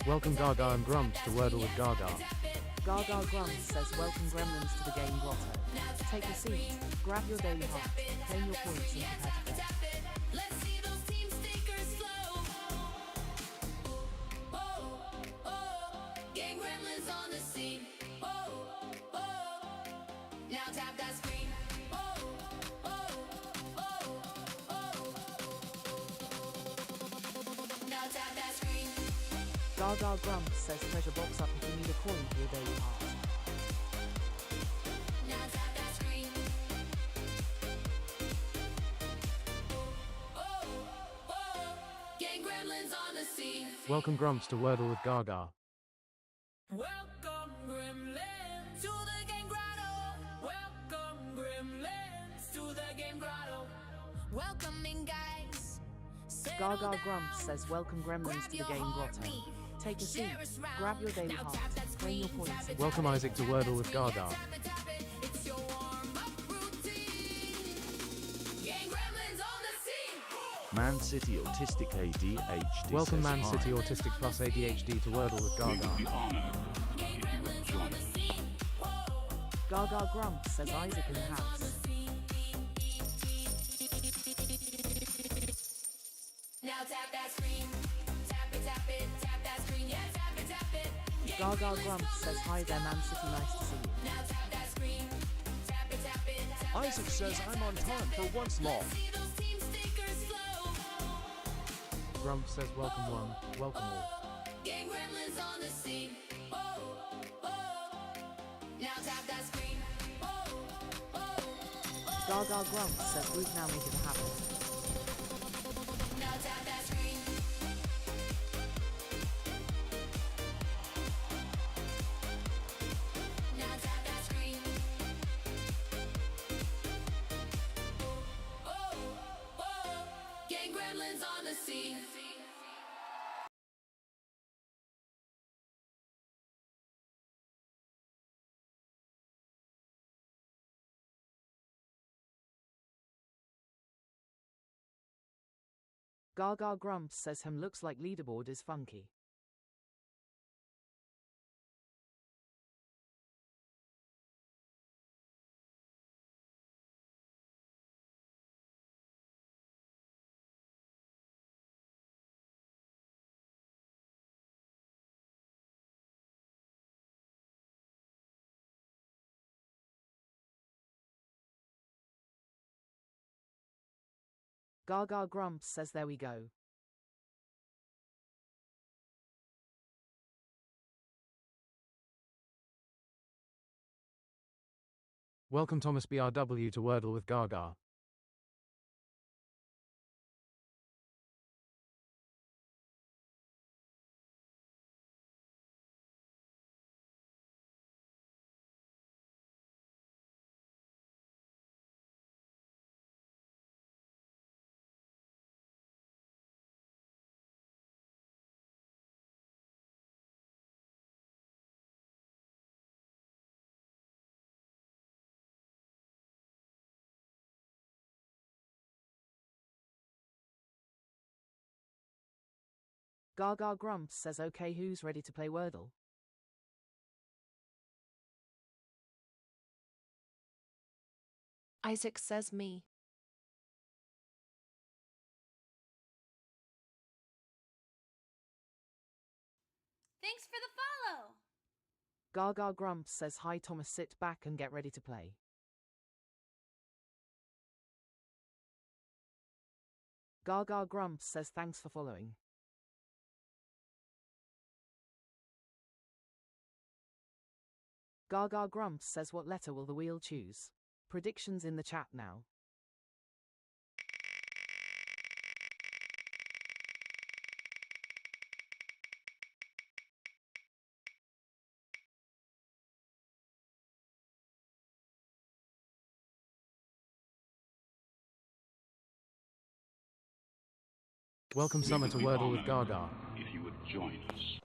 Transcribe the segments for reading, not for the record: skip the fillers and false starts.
Welcome Gaga and Grumps to Wordle with Gaga. Gaga Grumps says welcome gremlins to the game grotto. Take a seat, grab your daily heart, claim your points and prepare to play. Let's see those team stickers flow. Gang gremlins on the scene. Now tap that screen. Now tap that screen. Gaga Grumps says treasure box up if you need a coin for your daily heart. Now tap that screen. Gang gremlins on the scene. Welcome Grumps to Wordle with Gaga. Welcome gremlins to the game grotto. Welcome gremlins to the game grotto. Welcoming guys. Gaga Grumps says welcome gremlins to the game grotto. Take a seat, grab your daily heart, claim your points and Welcome Isaac to Wordle with Gaga. It's your warm-up routine. Gang gremlins on the scene. Man City Autistic ADHD. Welcome says Man hi. City Autistic plus ADHD to Wordle with Gaga. Gang gremlins on the scene. Gaga Grumps says Isaac in the house. Now tap that screen. Tap it, tap that screen. Yeah, tap it. Gang Gaga gremlins Grumps on says the hi there Man City, nice to see you. Now tap that screen. Tap it, tap Isaac says I'm on time for once more. see those team stickers flow. Grumps says welcome one, welcome all. Gang gremlins on the scene. Now tap that screen. Gaga Grumps says group now make it a habit. Now tap that screen. Now tap that screen. Gang gremlins on the scene. Gaga Grumps says him looks like leaderboard is funky. Gaga Grumps says there we go. Welcome Thomas BRW to Wordle with Gaga. Gaga Grumps says okay, who's ready to play Wordle? Isaac says me. Thanks for the follow. Gaga Grumps says hi Thomas, sit back and get ready to play. Gaga Grumps says thanks for following. Gaga Grumps says what letter will the wheel choose? Predictions in the chat now. Welcome Summer to Wordle with Gaga. If you would join us.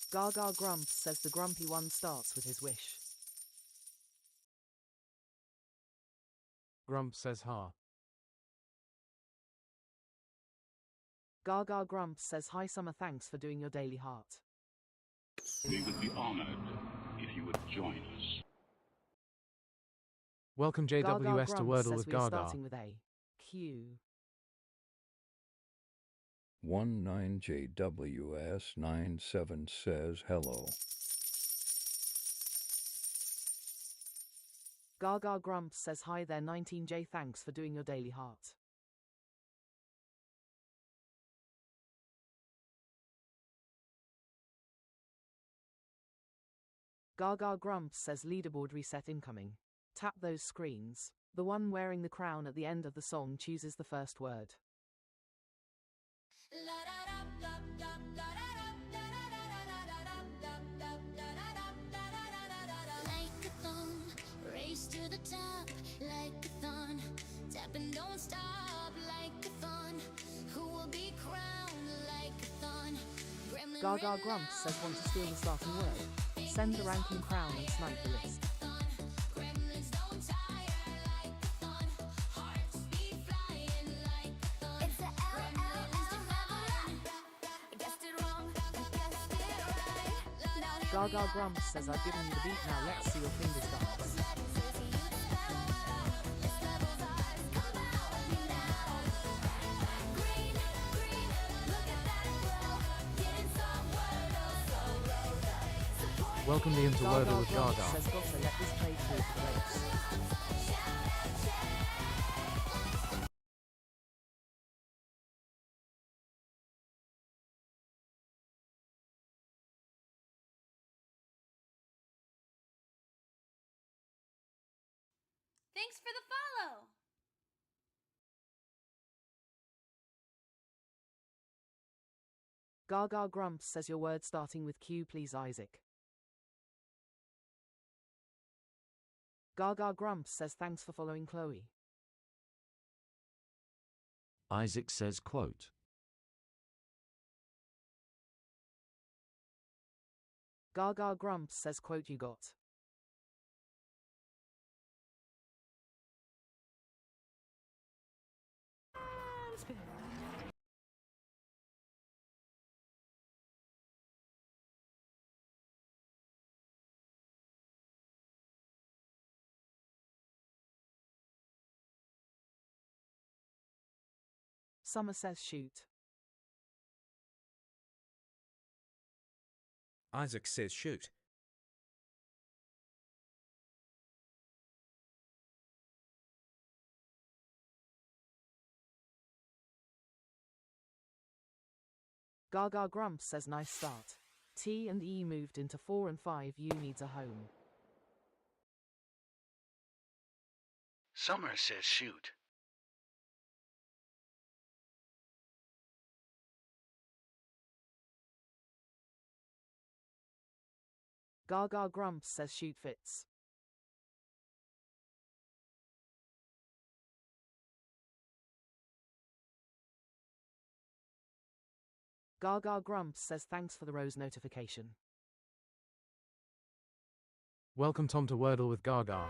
Gaga Grumps says the grumpy one starts with his wish. Grumps says ha. Gaga Grumps says hi Summer, thanks for doing your daily heart. We would be honored if you would join us. Welcome Gaga JWS to Grumps Wordle says with we are Gaga. starting with A. Q. 19JWS97 says hello. Gaga Grumps says hi there 19J, thanks for doing your daily heart. Gaga Grumps says leaderboard reset incoming. Tap those screens. The one wearing the crown at the end of the song chooses the first word. Like a thong, race to the top, like a thon. Tap and don't stop, like a thon. Who will be crowned like a thon? Gremlin Gaga Grumps says want to steal the starting word. Send the ranking crown and snipe the list. Gremlins don't tire like a thon. Hearts be flying like a thon. It's a L-L-L. Guessed it wrong, guessed it right. Gaga Grumps says I've given you the beat, now let's see your fingers dance. Welcome me into Gaga Wordle with Grumps Gaga. says gotta let this play through for the race. Thanks for the follow. Gaga Grumps says your word starting with Q, please Isaac. Gaga Grumps says thanks for following Chloe. Isaac says quote. Gaga Grumps says quote you got. Summer says shoot. Isaac says shoot. Gaga Grumps says nice start. T and E moved into 4 and 5, U needs a home. Summer says shoot. Gaga Grumps says shoot fits. Gaga Grumps says thanks for the rose notification. Welcome Tom to Wordle with Gaga.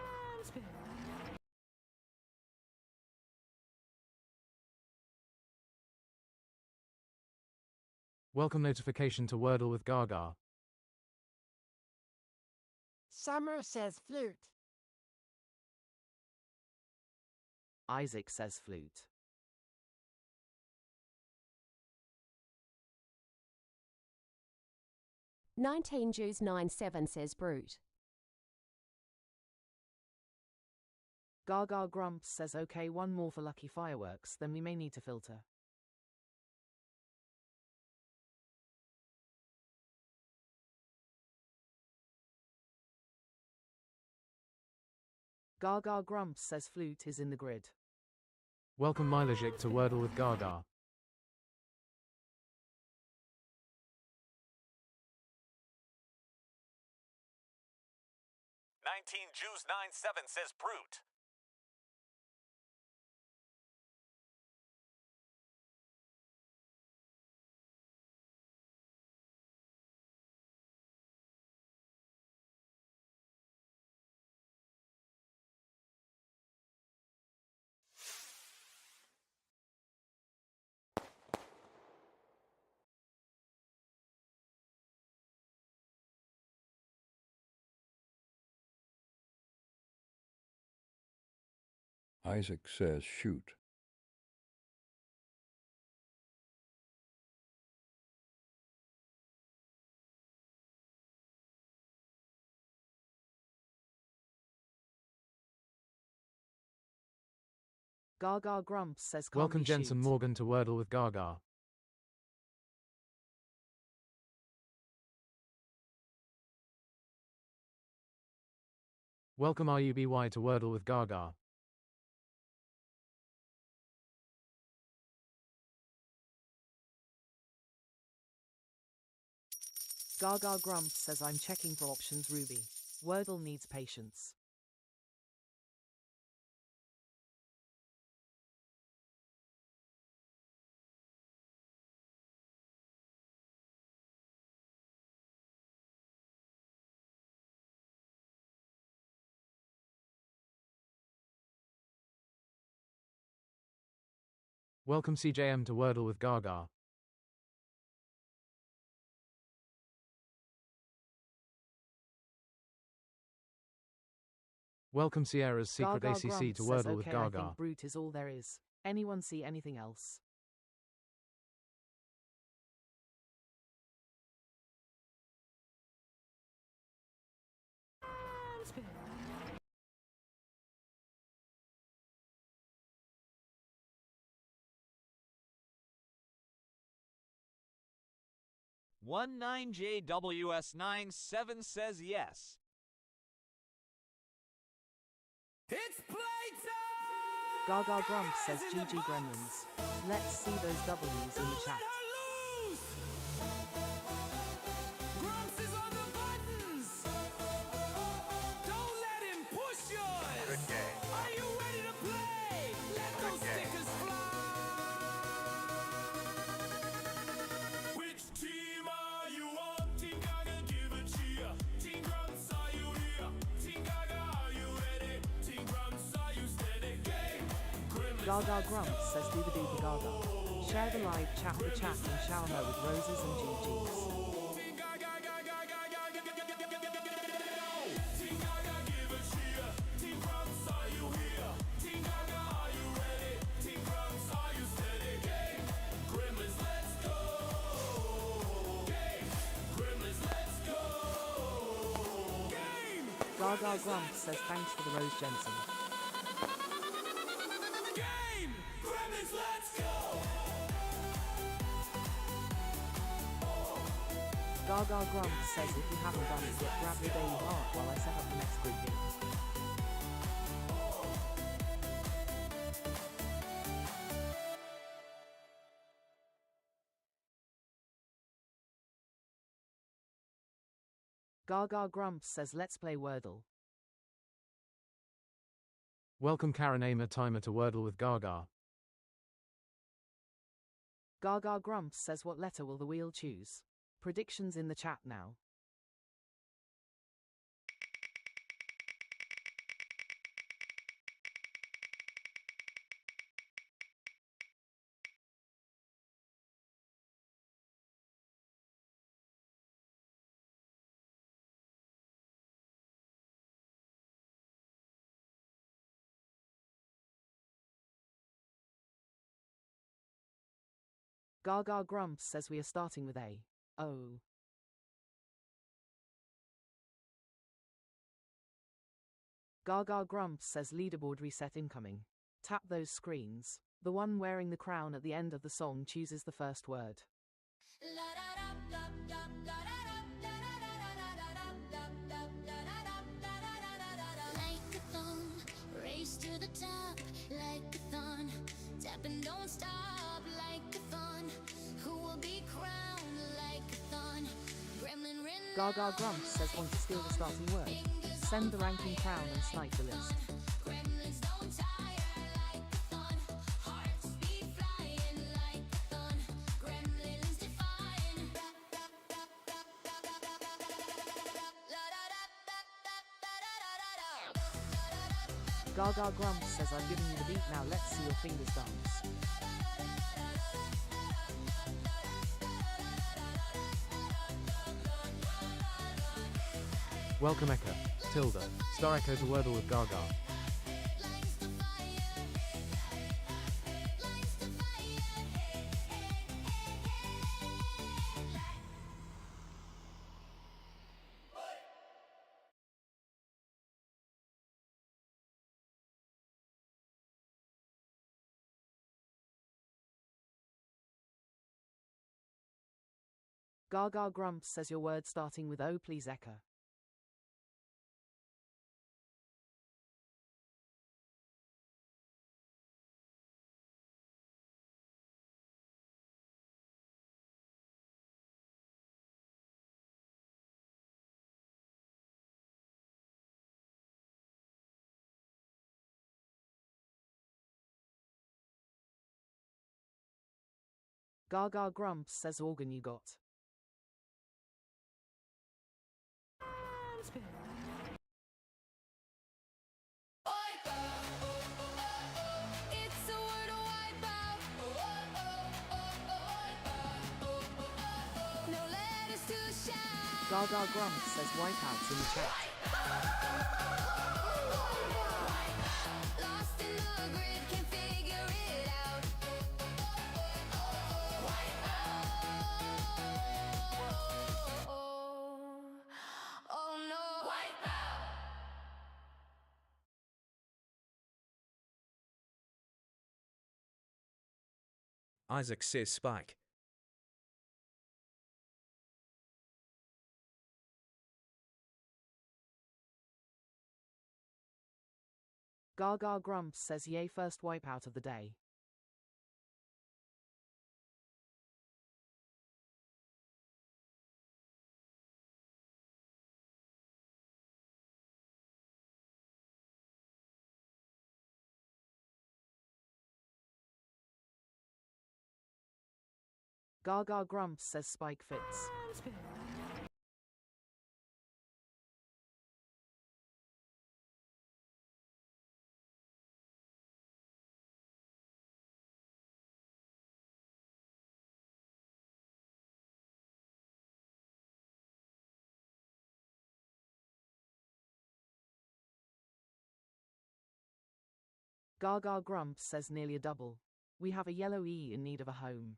Welcome notification to Wordle with Gaga. Summer says flute. Isaac says flute. Jews 97 says brute. Gaga Grumps says okay, one more for lucky fireworks, then we may need to filter. Gaga Grumps says flute is in the grid. Welcome Milajik to Wordle with Gaga. Jews 97 says brute. Isaac says shoot. Gaga grumps says calmly Welcome Jensen shoot. Morgan to Wordle with Gaga. Welcome RUBY to Wordle with Gaga. Gaga grumps says I'm checking for options Ruby. Wordle needs patience. Welcome CJM to Wordle with Gaga. Welcome Sierra's Secret Gaga ACC grumps to says Wordle with okay, I Gaga. think brute is all there is. Anyone see anything else? One 9JWS97 says yes. It's playtime! Gaga grumps says GG Gremlins. Let's see those W's in the chat. Grumps is on the buttons! Don't let him push yours! Good game. Are you ready to play? Let those stickers fly! Which team are you on? Team Gaga, give a cheer. Team Grumps, are you here? Team Gaga, are you ready? Team Grumps, are you steady? Game! Gaga grumps says do the Gaga. Share the live chat the chat and shower her with roses and GGs. Team Gaga, Team Gaga, give a cheer. Team Grumps, are you here? Team Gaga, are you ready? Team Grumps, are you steady? Game! Gremlins, let's go! Game! Gremlins, let's go! Game! Gaga grumps says thanks for the rose Jensen. Game! Gremlins, let's go! Gaga grumps says if you haven't done it yet, grab your daily heart while I set up the next grouping. Gaga grumps says let's play Wordle. Welcome Karen Aimer Timer to Wordle with Gaga. Gaga grumps says what letter will the wheel choose? Predictions in the chat now. Gaga grumps says we are starting with A. O. Gaga grumps says leaderboard reset incoming. Tap those screens. The one wearing the crown at the end of the song chooses the first word. Like a thong, race to the top, like a thon. Tap and don't stop, like a thon. Who will be crowned like a thon? Gremlin rin. Gaga grumps says want to steal the starting word. Send the ranking crown and snipe the list. Gremlins don't tire like a thon. Hearts beat flying like a thon. Gremlins defying. Gaga grumps says I'm giving you the beat now, let's see your fingers dance. Welcome Eka, Tilda, Star Echo to Wordle with Gaga. Gaga Grumps says your word starting with O please echo. Gaga Grumps says organ you got. It's a Wordle wipeout. No letters to shout. Gaga Grumps says wipeouts in the chat. Lost in the grid, can't figure it out. Oh no. Isaac says spike. Gaga Grumps says yay first wipeout of the day. Gaga Grumps says spike fits. Gaga Grumps says nearly a double. We have a yellow E in need of a home.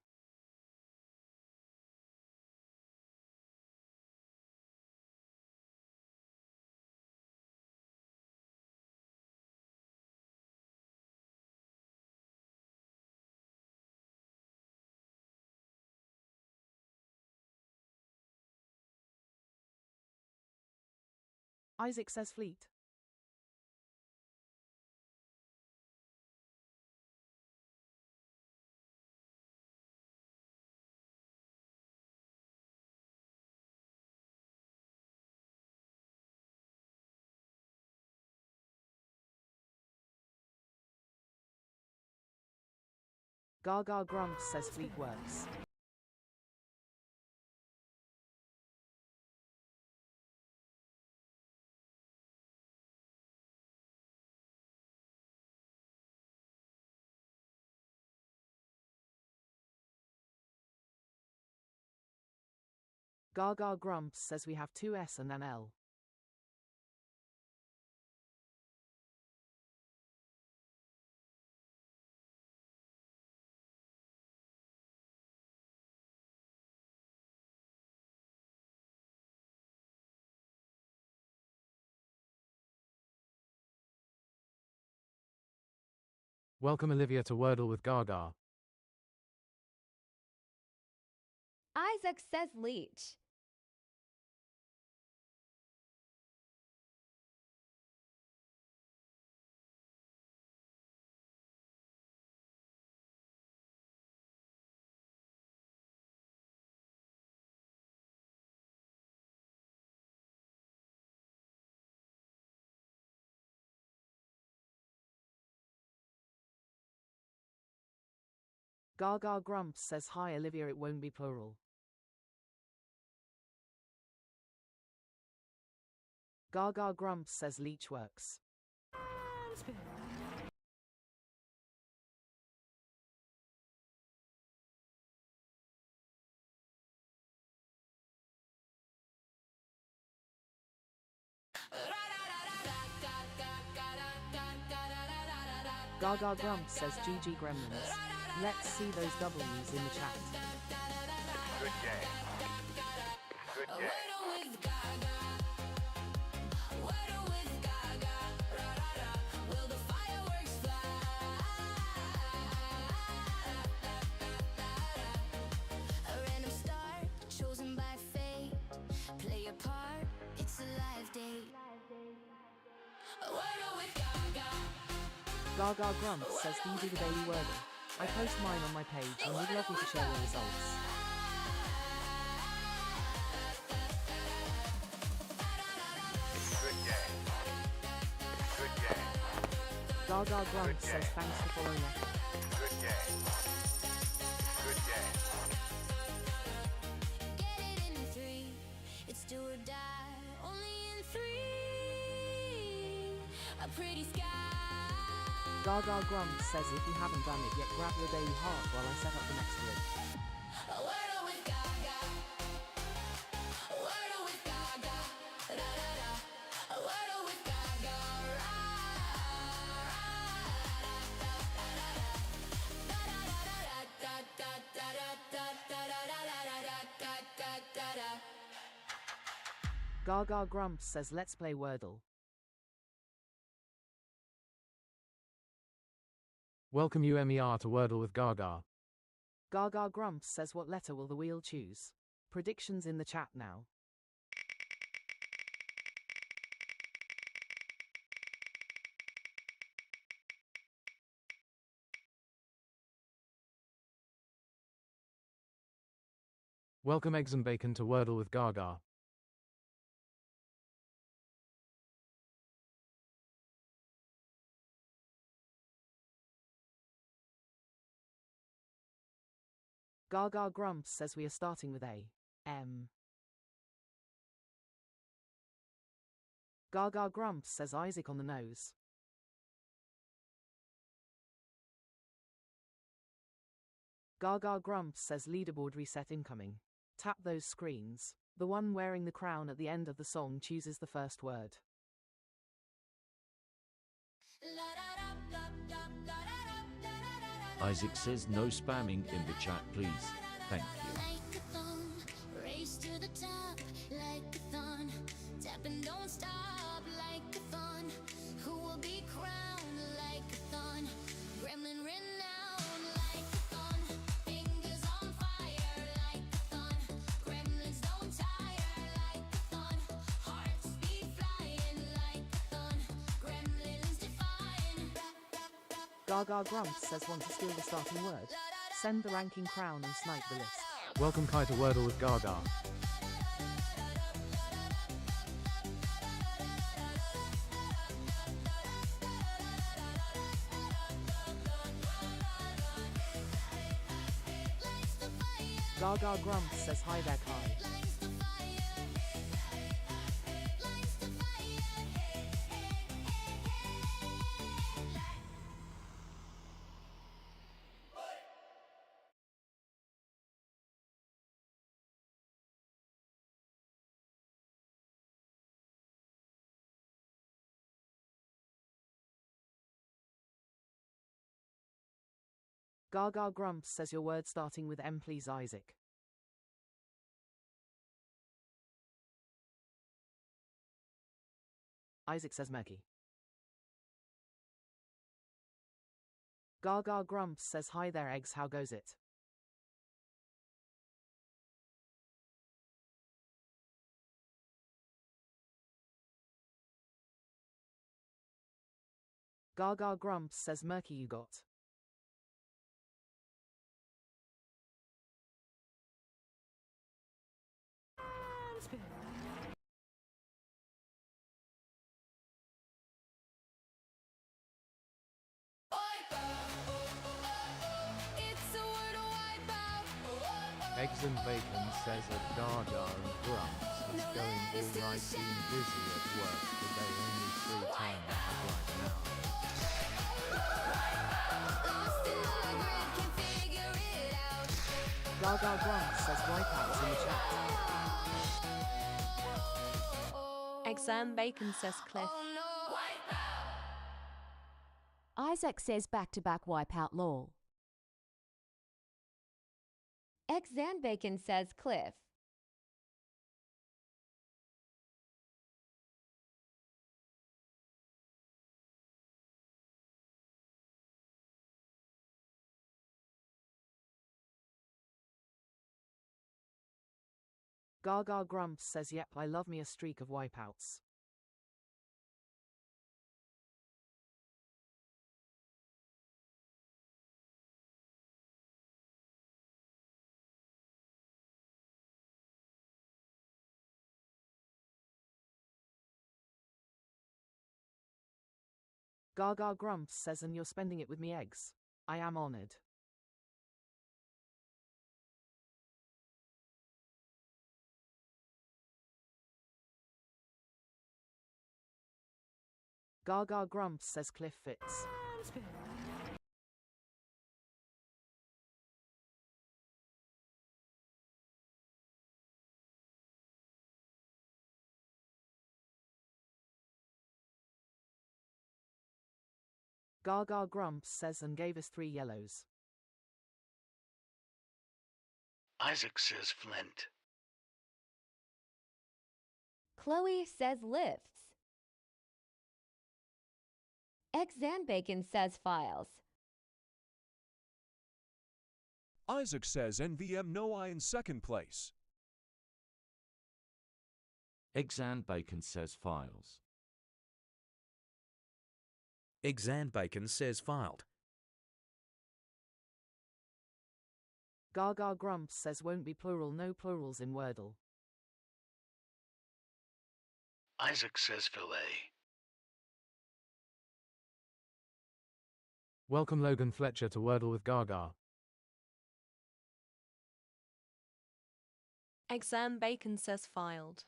Isaac says fleet. Gaga Grumps says fleet works. Gaga Grumps says we have two S and an L. Welcome Olivia to Wordle with Gaga. Isaac says leech. Gaga Grumps says hi Olivia, it won't be plural. Gaga Grumps says leech works. Gaga Grumps says GG Gremlins. Let's see those W's in the chat. Good game. Good game. Wordle with Gaga. Wordle with Gaga. Will the fireworks fly? A random star chosen by Wordle with Gaga. Gaga Grumps says, do you do the daily Wordle? I post mine on my page and would love you to share your results. Good game. Good game. Gaga Grumps says, thanks for following up. Good game. Good game. Get it in 3. It's do or die. Only in 3. A pretty sky. Gaga Grumps says, if you haven't done it yet, grab your daily heart while I set up the next grid. Wordle with Gaga. Wordle with Gaga. Da da da. Wordle with Gaga. Gaga Grumps says, let's play Wordle. Welcome UMER to Wordle with Gaga. Gaga Grumps says, what letter will the wheel choose? Predictions in the chat now. Welcome Eggs and Bacon to Wordle with Gaga. Gaga Grumps says we are starting with A. M. Gaga Grumps says Isaac on the nose. Gaga Grumps says leaderboard reset incoming. Tap those screens. The one wearing the crown at the end of the song chooses the first word. Isaac says no spamming in the chat, please. Thank you. Like a thumb, race to the top, like a thon. Tap and don't stop, like a thon. Who will be crowned like a thon? Gremlin renowned like a thon. Fingers on fire like a thon. Gremlins don't tire like a thon. Hearts be flying like a thon. Gremlins defying. Gaga Grumps says want to steal the starting word. Send the ranking crown and snipe the list. Welcome Kai to Wordle with Gaga. Gaga Grumps says hi there Kai. Gaga Grumps says your word starting with M please Isaac. Isaac says murky. Gaga Grumps says hi there eggs, how goes it? Gaga Grumps says murky you got. Eggs and Bacon says that Gaga and Grumps is going alright, being busy at work today, only free time I have right now. Gaga Grumps says wipeouts in the chat. Eggs and Bacon says Cliff. Isaac says back-to-back wipeout lol. Eggs and Bacon says Cliff. Gaga Grumps says yep, I love me a streak of wipeouts. Gaga Grumps says, and you're spending it with me eggs. I am honored. Gaga Grumps says Cliff fits. Gaga Grumps says, and gave us 3 yellows. Isaac says Flint. Chloe says lifts. Eggs and Bacon says files. Isaac says NVM no I in second place. Eggs and Bacon says files. Eggs and Bacon says filed. Gaga Grumps says won't be plural, no plurals in Wordle. Isaac says fillet. Welcome Logan Fletcher to Wordle with Gaga. Eggs and Bacon says filed.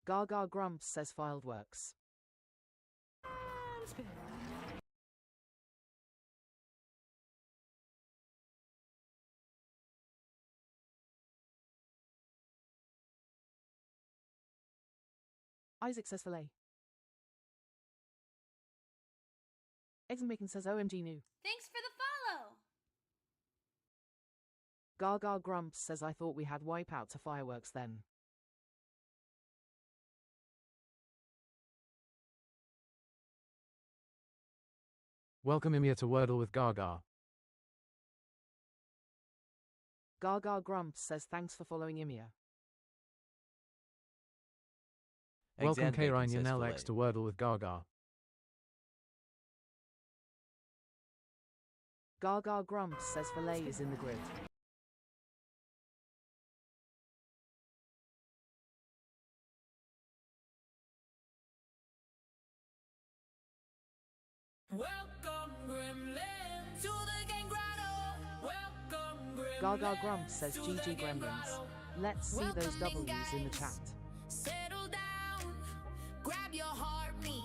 Gaga Grumps says filed works. Isaac says filet. Eggs and Bacon says OMG new. Thanks for the follow. Gaga Grumps says I thought we had wipeout to fireworks then. Welcome Emir to Wordle with Gaga. Gaga Grumps says thanks for following Emir. Welcome Kairine Yanel X to Wordle with Gaga. Gaga Grumps says filet is in the grid. Welcome Gremlin to the gang grotto. Welcome Gremlin. Gaga Grumps says GG Gremlins. Let's see those W's in the chat. Settle down, grab your heartbeat,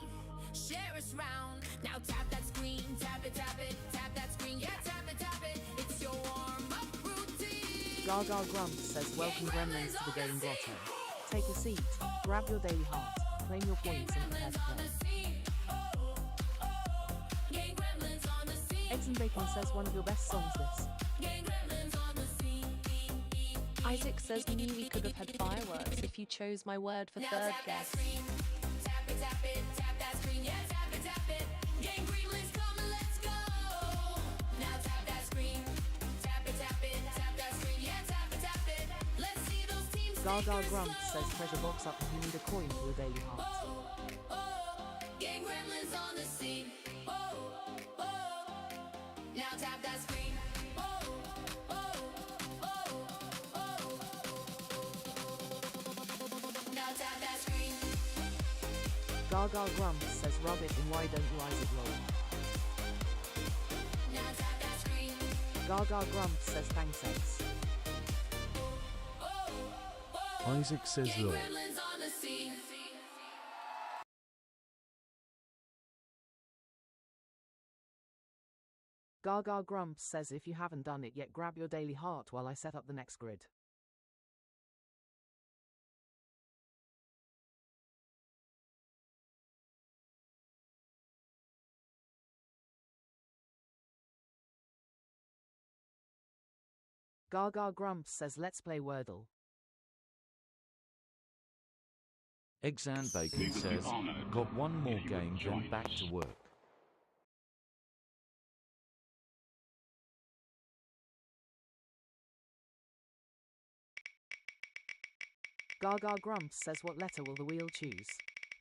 share us round. Now tap that screen, tap it, tap that screen, yeah, tap it, it's your warm-up routine. Gaga Grumps says welcome Gremlins to the game grotto. Take a seat, grab your daily heart, claim your points and prepare to play. Eggs and Bacon says one of your best songs this. Isaac says knew we could have had fireworks if you chose my word for third guess. Tap it, tap that screen, yeah, tap it. Gang Gremlins, come and let's go. Now tap that screen, tap that screen, yeah, tap it. Let's see those teams. Gaga Grumps says treasure box up if you need a coin for your daily heart. Gang Gremlins on the scene. Now tap that screen. Now tap that screen. Gaga Grumps says rub it and why don't you Isaac roll. Now tap that screen. Gaga Grumps says thanks eggs. Isaac says Gang lol. Gremlins on the scene. Gaga Grumps says if you haven't done it yet, grab your daily heart while I set up the next grid. Gaga Grumps says let's play Wordle. Eggs and Bacon We would be says, honored got one more if you game, would then join back us. to work. Gaga Grumps says what letter will the wheel choose?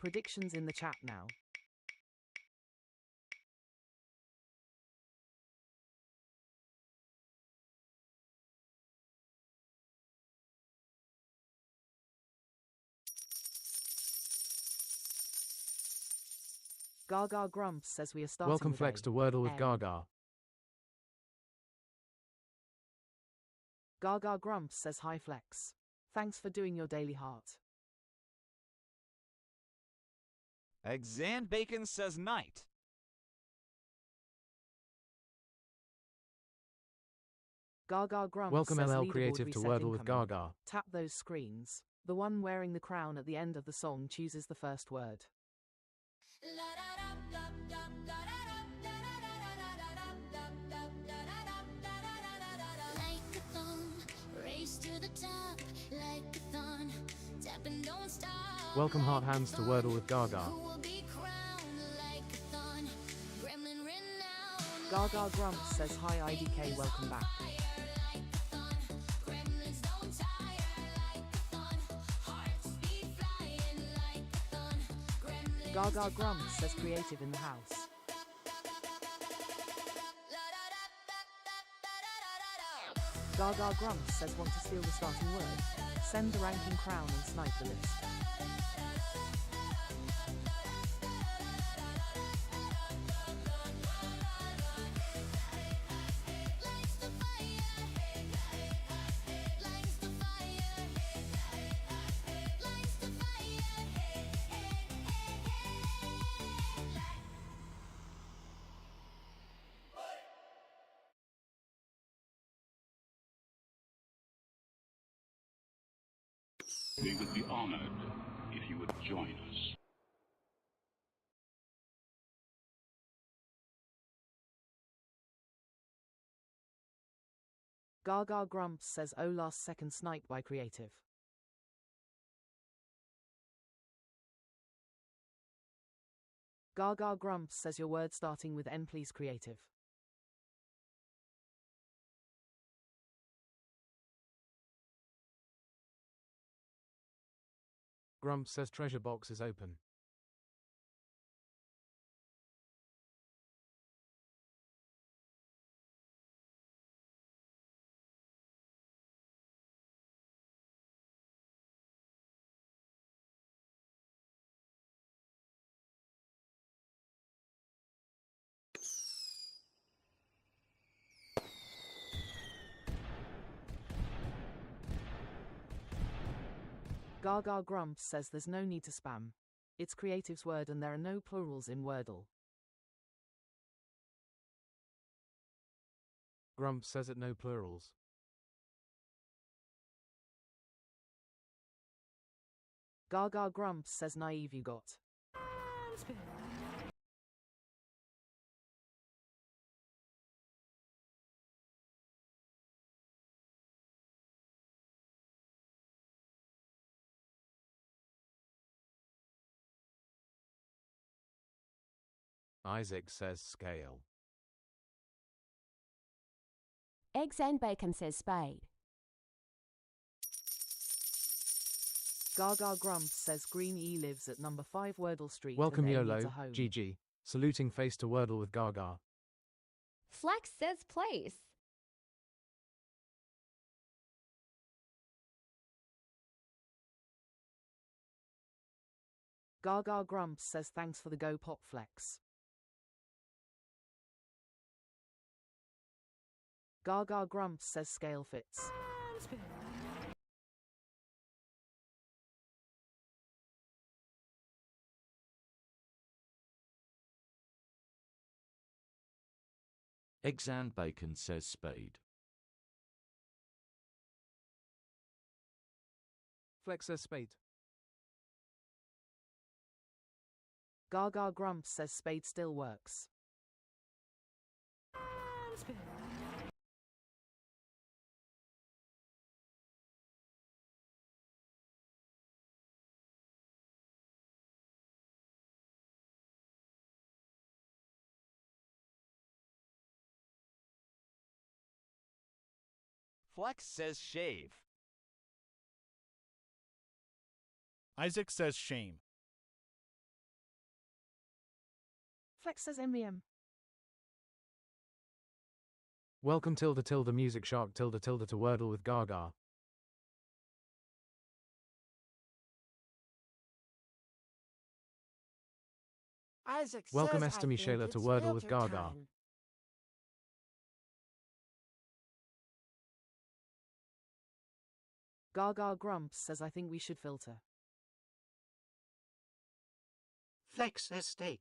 Predictions in the chat now. Gaga Grumps says we are starting Welcome the Flex day. to Wordle with M. Gaga. Gaga Grumps says hi Flex. Thanks for doing your daily heart. Exan Bacon says night. Gaga Grumps Welcome says LL leaderboard Creative to reset Wordle with incoming. Gaga. Tap those screens. The one wearing the crown at the end of the song chooses the first word. Like a thumb, race to the top, like a thun, tap and don't stop. Welcome Heart Hands to Wordle with Gaga. Who will be crowned like a thun, gremlin renowned. Gaga Grumps says hi IDK, welcome back. Gremlins don't tire like a thun, hearts beat flying like a thun. Gremlins Gaga Grumps says creative in the house. Gaga Grumps says want to steal the starting word. Send the ranking crown and snipe the list. lights the fire, lights the fire, lights the We would be honored if you would join us. Gaga Grumps says oh last second snipe by creative. Gaga Grumps says your word starting with N please creative. Grumps says treasure box is open. Gaga Grumps says there's no need to spam. It's creative's word and there are no plurals in Wordle. Grumps says it no plurals. Gaga Grumps says naive you got. Isaac says scale. Eggs and Bacon says spade. Gaga Grumps says Green E lives at number 5 Wordle Street. Welcome and A YOLO, needs a home. GG. Saluting face to Wordle with Gaga. Flex says place. Gaga Grumps says thanks for the go pop flex. Gaga Grumps says scale fits. Exan Bacon says spade. Flex says spade. Gaga Grumps says spade still works. Flex says shave. Isaac says shame. Flex says MVM. Welcome Music Shark to Wordle with Gaga. Isaac Welcome says, Esther I think Michela to it's Wordle with filter Gaga. time. Gaga Grumps says I think we should filter. Flex says steak.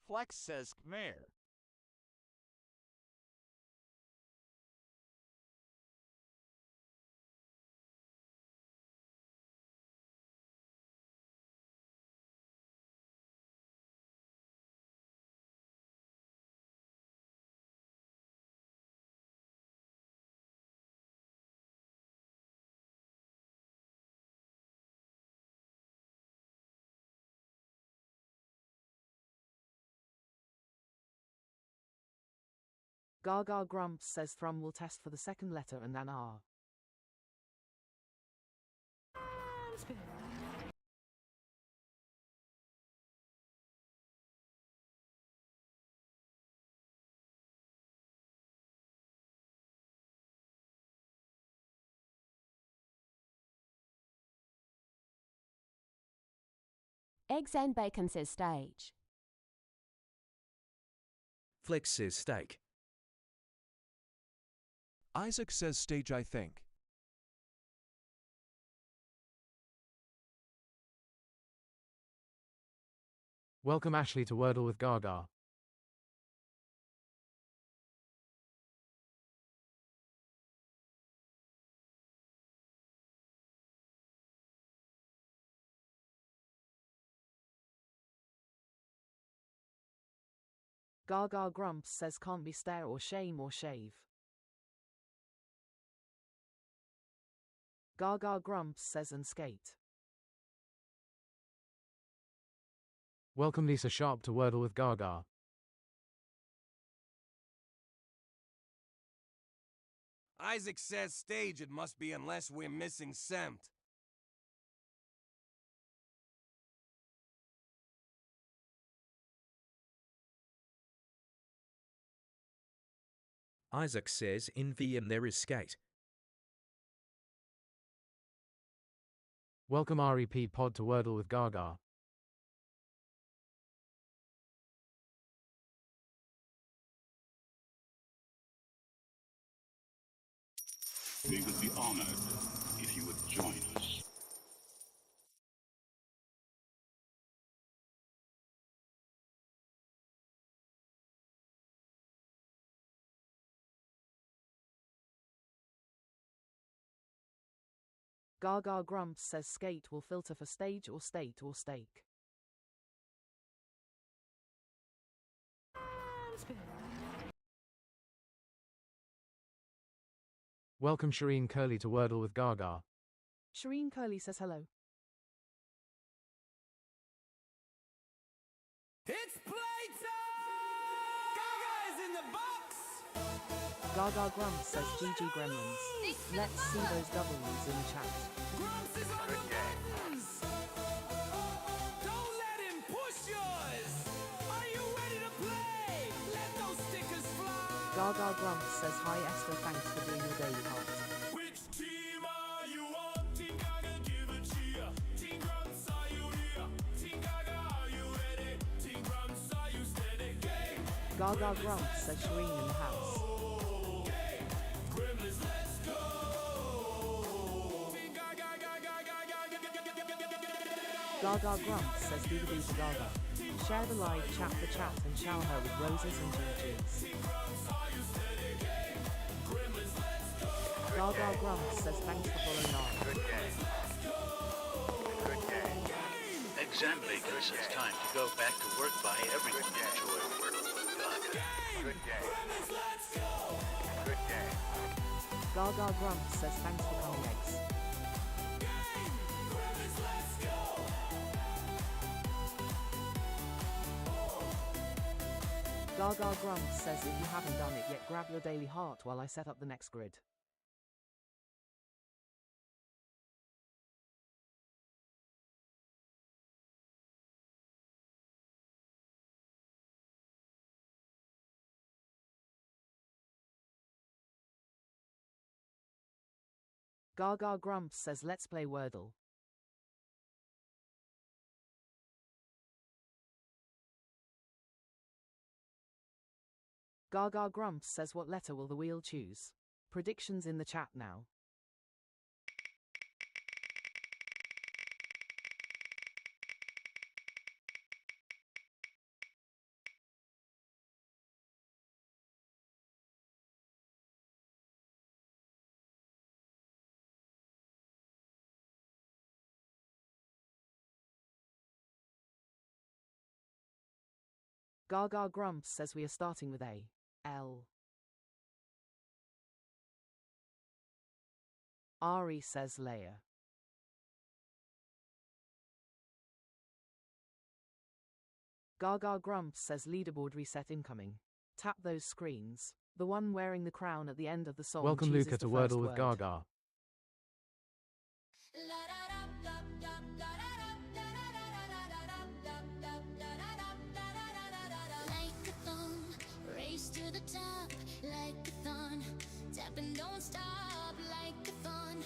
Flex says Khmer. Gaga Grumps says Thrum will test for the second letter and then R. Eggs and Bacon says stage. Flex says steak. Isaac says stage, I think. Welcome Ashley to Wordle with Gaga. Gaga Grumps says can't be stare or shame or shave. Gaga Grumps says and skate. Welcome Lisa Sharp to Wordle with Gaga. Isaac says stage, it must be unless we're missing Semt. Isaac says in VM there is skate. Welcome REP Pod to Wordle with Gaga. We would be honored if you would join us. Gaga Grumps says skate will filter for stage or state or stake. Welcome Shireen Curley to Wordle with Gaga. Shireen Curley says hello. It's playtime! Gaga is in the box! Gaga Grumps says GG Gremlins. Let's see those W's in the chat. Grumps is on the buttons! Don't let him push yours! Are you ready to play? Let those stickers fly! Gaga Grumps says hi Esther, thanks for doing your daily part. Which team are you on? Team Gaga, give a cheer. Team Grumps, are you here? Team Gaga, are you ready? Team Grumps, are you steady? Game! Gaga Grumps says Shireen in the house. Gremlins, let's go! Team Gaga, Gaga Grumps says do the beat to Gaga. Share the live chat for chat and shower her with roses and GGs. Gaga Grumps says thanks for following on. Good game. Good game. Exam Baker says time to go back to work. Bye everyone. Enjoy Wordle with Gaga. Good game. Good game. Gaga Grumps says thanks for coming eggs. Gaga Grumps says if you haven't done it yet, grab your daily heart while I set up the next grid. Gaga Grumps says let's play Wordle. Gaga Grumps says what letter will the wheel choose? Predictions in the chat now. Gaga Grumps says we are starting with A. L. Ari says Leia. Gaga Grumps says leaderboard reset incoming. Tap those screens. The one wearing the crown at the end of the song. Welcome Luca to Wordle with Gaga. Like a thong, race to the top, like a thon. Tap and don't stop, like a thon.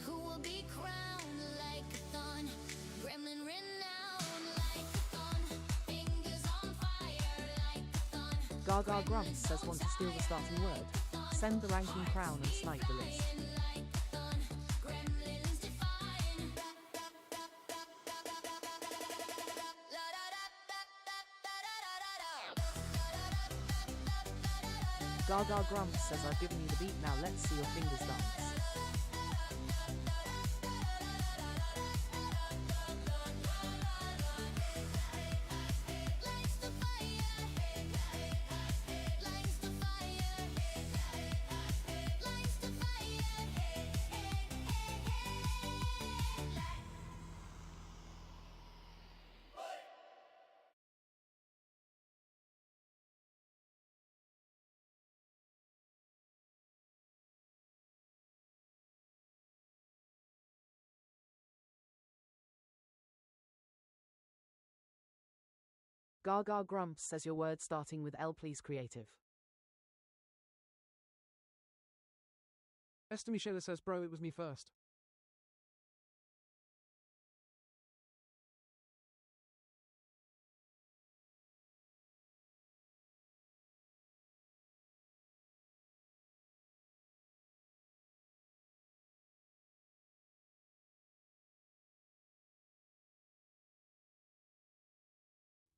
Who will be crowned like a thon? Gremlin renowned, like a thon. Fingers on fire, like a thon. Gaga Grumps says want to steal the starting word. Send the ranking crown and snipe the list. Gaga Grumps says I've given you the beat, now let's see your fingers dance. Gaga Grumps says your word starting with L, please creative. Esther Michela says bro, it was me first.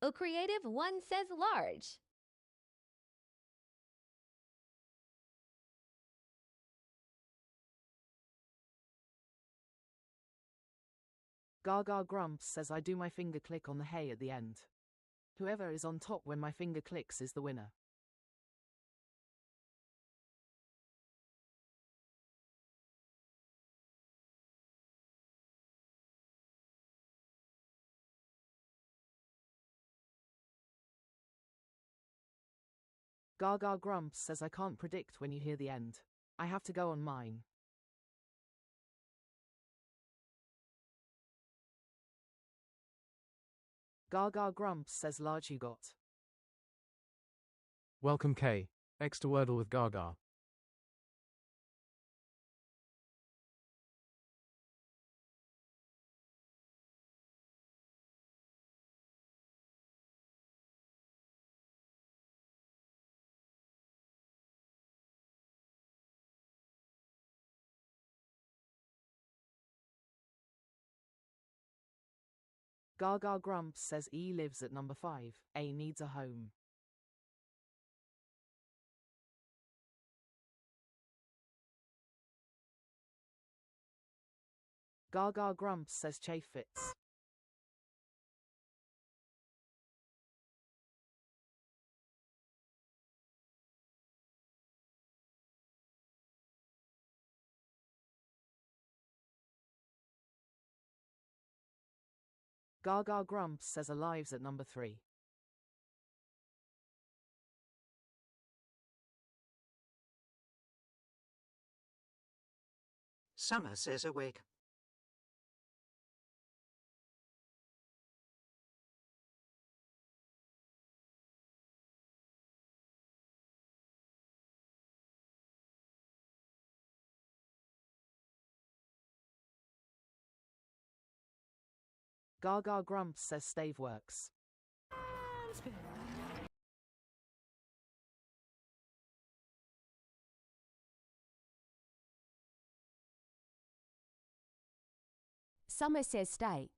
O Creative 1 says large. Gaga Grumps says I do my finger click on the hey at the end. Whoever is on top when my finger clicks is the winner. Gaga Grumps says I can't predict when you hear the end. I have to go on mine. Gaga Grumps says large you got. Welcome K. X to Wordle with Gaga. Gaga Grumps says E lives at number 5. A needs a home. Gaga Grumps says chafe fits. Gaga Grumps says alive's at number 3. Summer says awake. Gaga grumps says stave works. Summer says steak.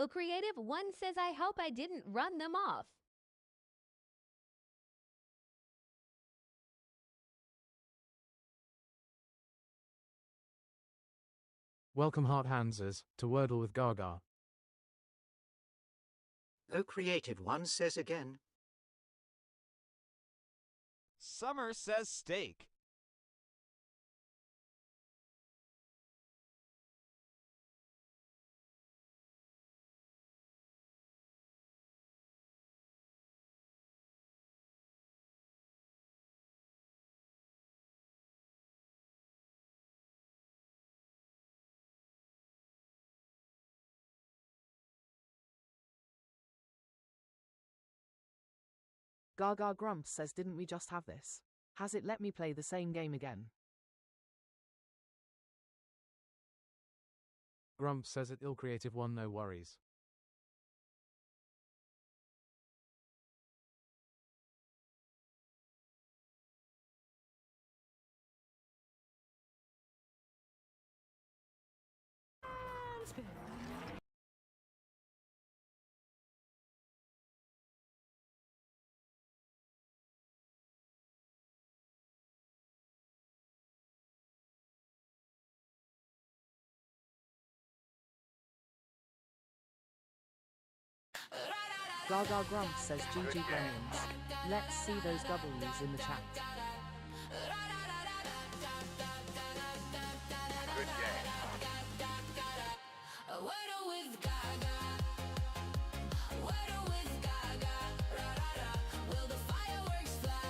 A creative one says I hope I didn't run them off. Welcome Heart Hansers to Wordle with Gaga. O creative one says again. Summer says steak. Gaga grumps says didn't we just have this? Has it let me play the same game again? Grumps says it ill creative one no worries. Gaga grumps says GG Gremlins. Let's see those W's in the chat. Good game. Wordle with Gaga. Wordle with Gaga. Will the fireworks fly?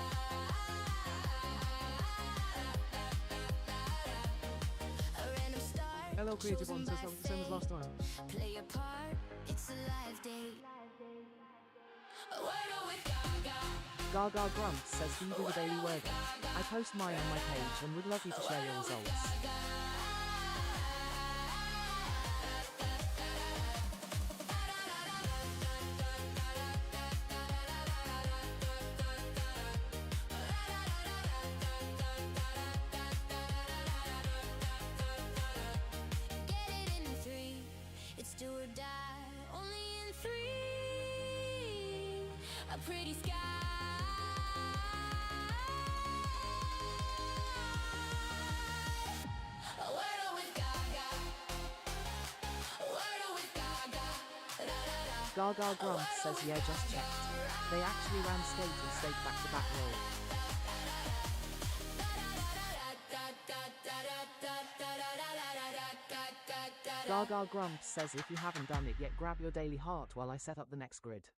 A random star. Hello creative one says something the same as last time. Play a part. It's a live day. Wordle with Gaga. Gaga grumps says do you do the daily Wordle? I post mine on my page and would love you to share your results. Get it in 3. It's do or die. Only in 3. A pretty sky. A Wordle with Gaga. A Wordle with Gaga. Gaga grumps says yeah just checked. They actually ran skate and stake back-to-back roll. Gaga grumps says if you haven't done it yet grab your daily heart while I set up the next grid.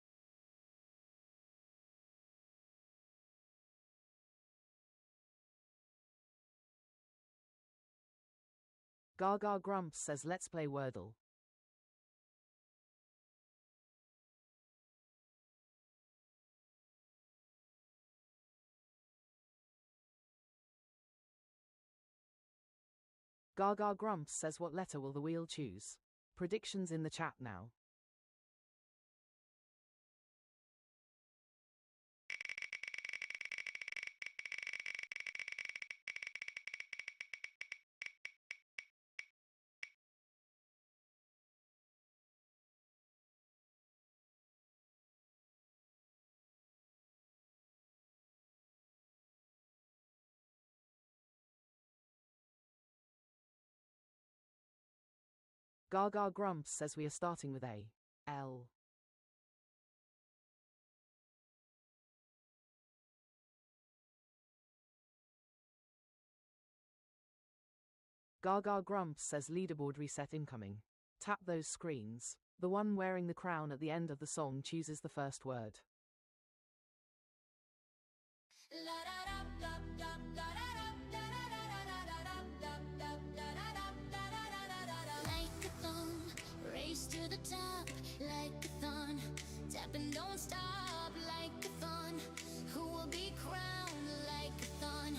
Gaga grumps says let's play Wordle. Gaga grumps says what letter will the wheel choose? Predictions in the chat now. Gaga grumps says we are starting with A. L. Gaga grumps says leaderboard reset incoming. Tap those screens. The one wearing the crown at the end of the song chooses the first word. Like a thumb, race don't stop like a thorn. Who will be crowned like a thorn?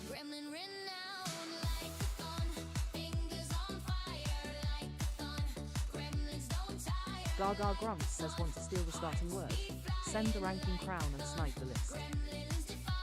Gremlin renowned like a thorn. Fingers on fire like a thorn. Gremlins don't tire. Gaga Grumps says want to steal the starting word. Send the ranking crown and snipe the list. Gremlins define.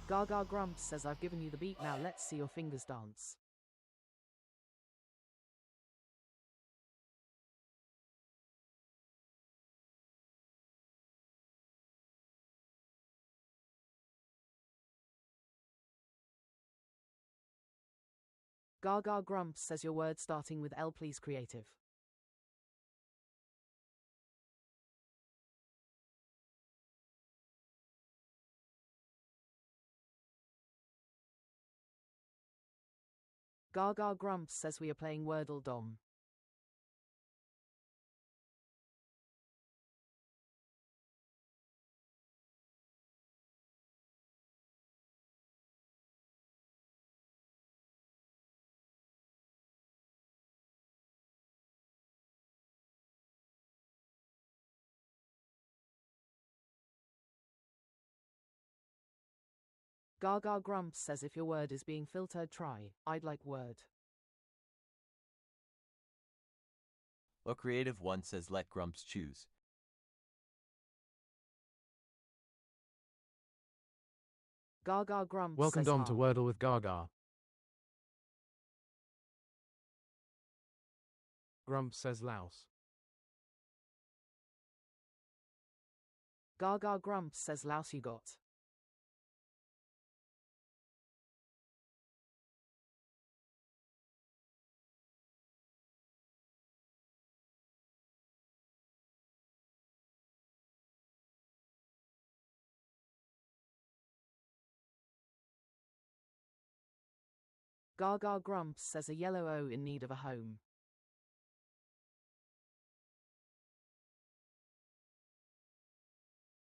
Gaga Grumps says I've given you the beat, now let's see your fingers dance. Gaga Grumps says your word starting with L, please creative. Gaga Grumps says we are playing Wordle Dom. Gaga Grumps says if your word is being filtered, try I'd like word. A creative one says let Grumps choose. Gaga Grumps Welcome says Dom to ha. Wordle with Gaga. Grumps says louse. Gaga Grumps says louse you got. Gaga Grumps says a yellow O in need of a home.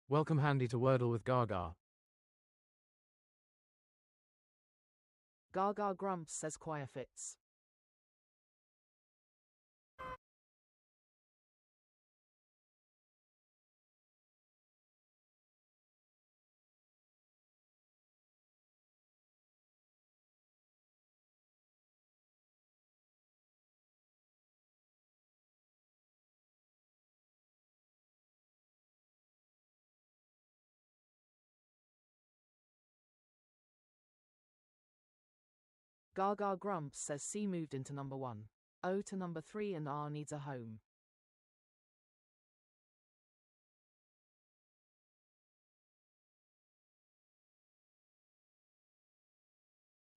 Welcome Handy to Wordle with Gaga. Gaga Grumps says choir fits. Gaga Grumps says C moved into number 1. O to number 3 and R needs a home.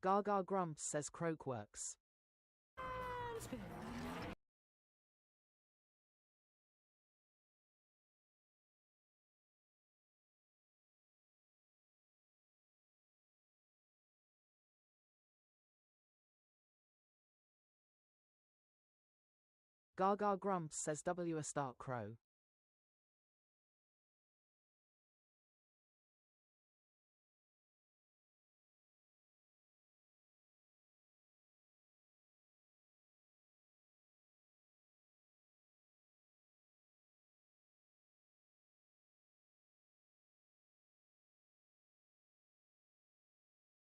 Gaga Grumps says croak works. Gaga Grumps says W a stark crow.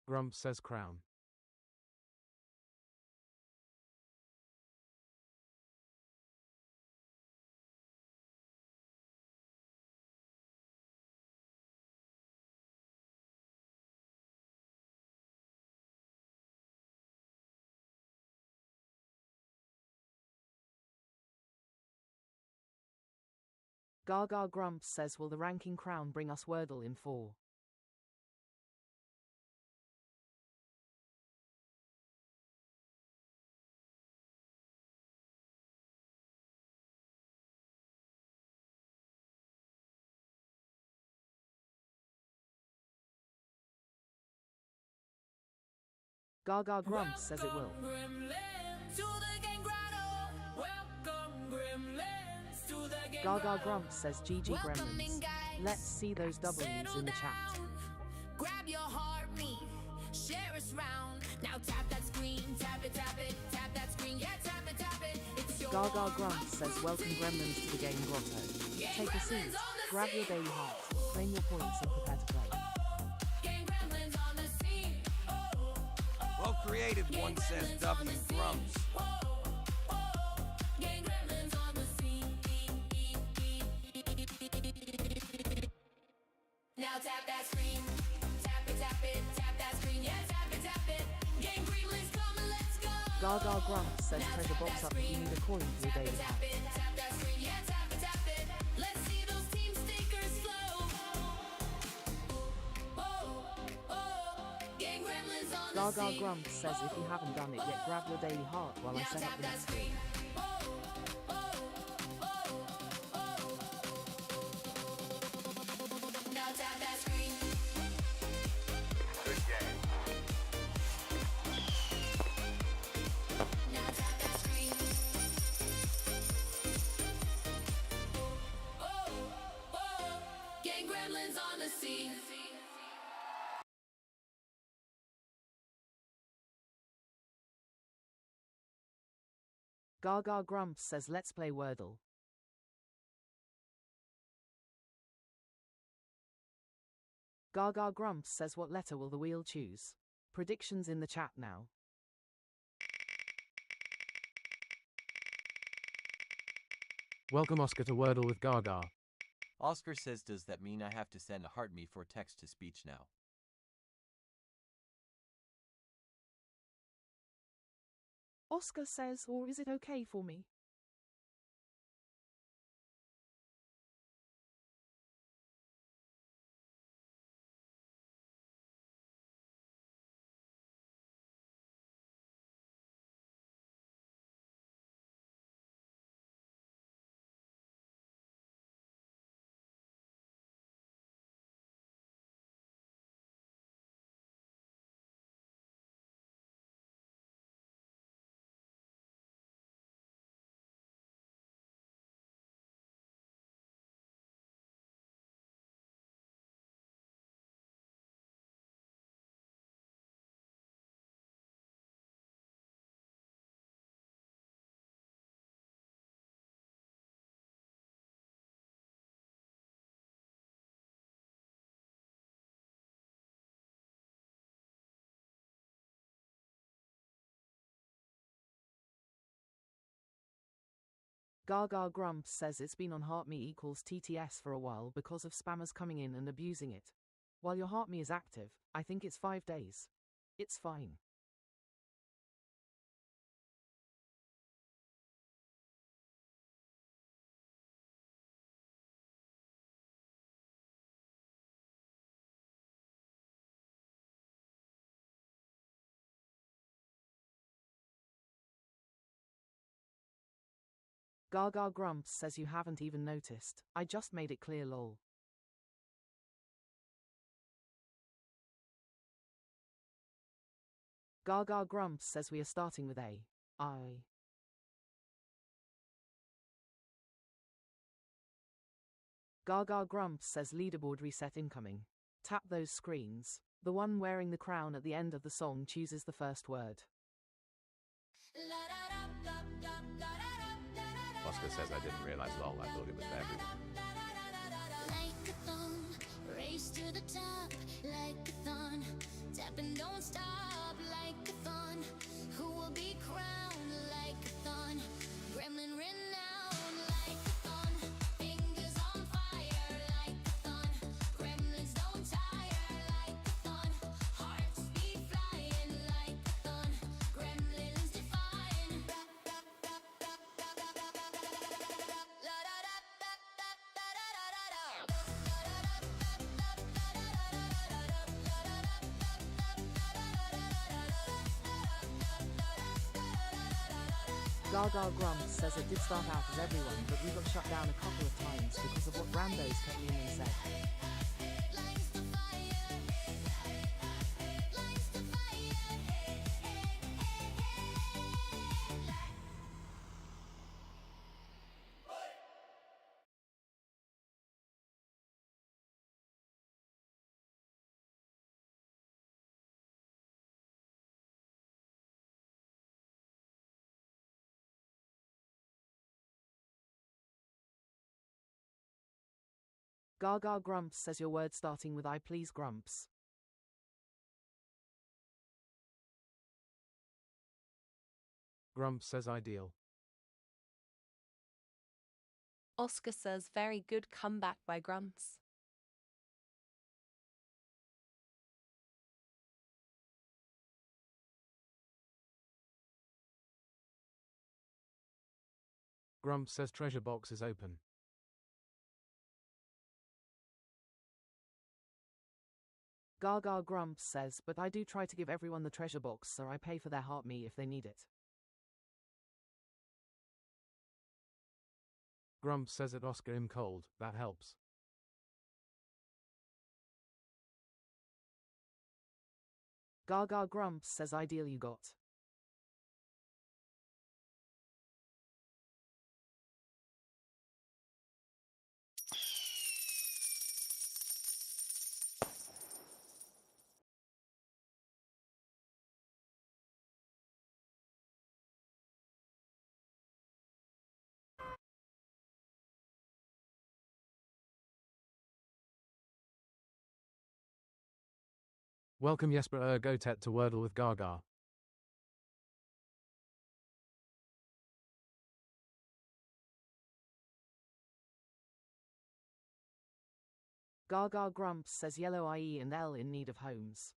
Grumps says crown. Gaga Grumps says will the ranking crown bring us Wordle in 4? Gaga Grumps says it will. Gaga Grumps says GG Gremlins. Let's see those W's in the chat. Grab your heartbeat, share us round. Now tap that screen, tap it, tap that screen, yeah, tap it. It's your Gaga Grumps says welcome Gremlins to the game grotto. Take a seat, grab your daily heart, claim your points and prepare to play. Well, Creative One says W Grumps. Now tap that screen, tap it, tap that screen, yeah, tap it. Game Gremlins, come and let's go. Gaga Grumps says treasure box up if you need a coin for your daily heart. Tap that screen, yeah, tap it. Let's see those team stickers flow. Game Gremlins on the Gaga scene. Grumps says if you haven't done it yet, grab your daily heart while I set up the next screen. Now tap that screen. Good game. Now tap that screen. Gang Gremlins on the scene. Gaga Grumps says let's play Wordle. Gaga Grumps says what letter will the wheel choose? Predictions in the chat now. Welcome Oscar to Wordle with Gaga. Oscar says, does that mean I have to send a heart me for text to speech now? Oscar says, or is it okay for me? Gaga Grumps says it's been on HeartMe equals TTS for a while because of spammers coming in and abusing it. While your HeartMe is active, I think it's 5 days. It's fine. Gaga Grumps says you haven't even noticed. I just made it clear lol. Gaga Grumps says we are starting with A. I. Gaga Grumps says leaderboard reset incoming. Tap those screens. The one wearing the crown at the end of the song chooses the first word. Oscar says I didn't realize lol, I thought it was for everyone. Like a thumb, race to the top, like a thon. Tap and don't stop, like a thon. Who will be crowned like a thon? Gremlin renowned, like a thon. Fingers on fire, like a thon. Gremlins don't tire, like a thon. Hearts be flying, like a thon. Gremlins defying. Gaga Grumps says it did start out as everyone, but we got shut down a couple of times because of what randos came in and said. Gaga Grumps says your word starting with I please Grumps. Grumps says ideal. Oscar says very good comeback by Grumps. Grumps says treasure box is open. Gaga Grumps says, but I do try to give everyone the treasure box so I pay for their heart me if they need it. Grumps says at Oscar I'm cold, that helps. Gaga Grumps says ideal you got. Welcome Jesper Ergotet to Wordle with Gaga. Gaga Grumps says yellow IE and L in need of homes.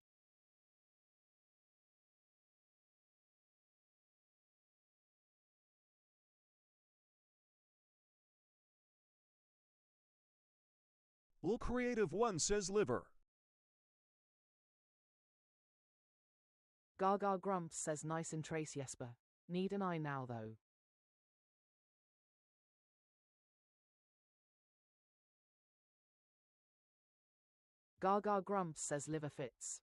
Will Creative One says liver. Gaga Grumps says nice and trace Jesper. Need an eye now though. Gaga Grumps says liver fits.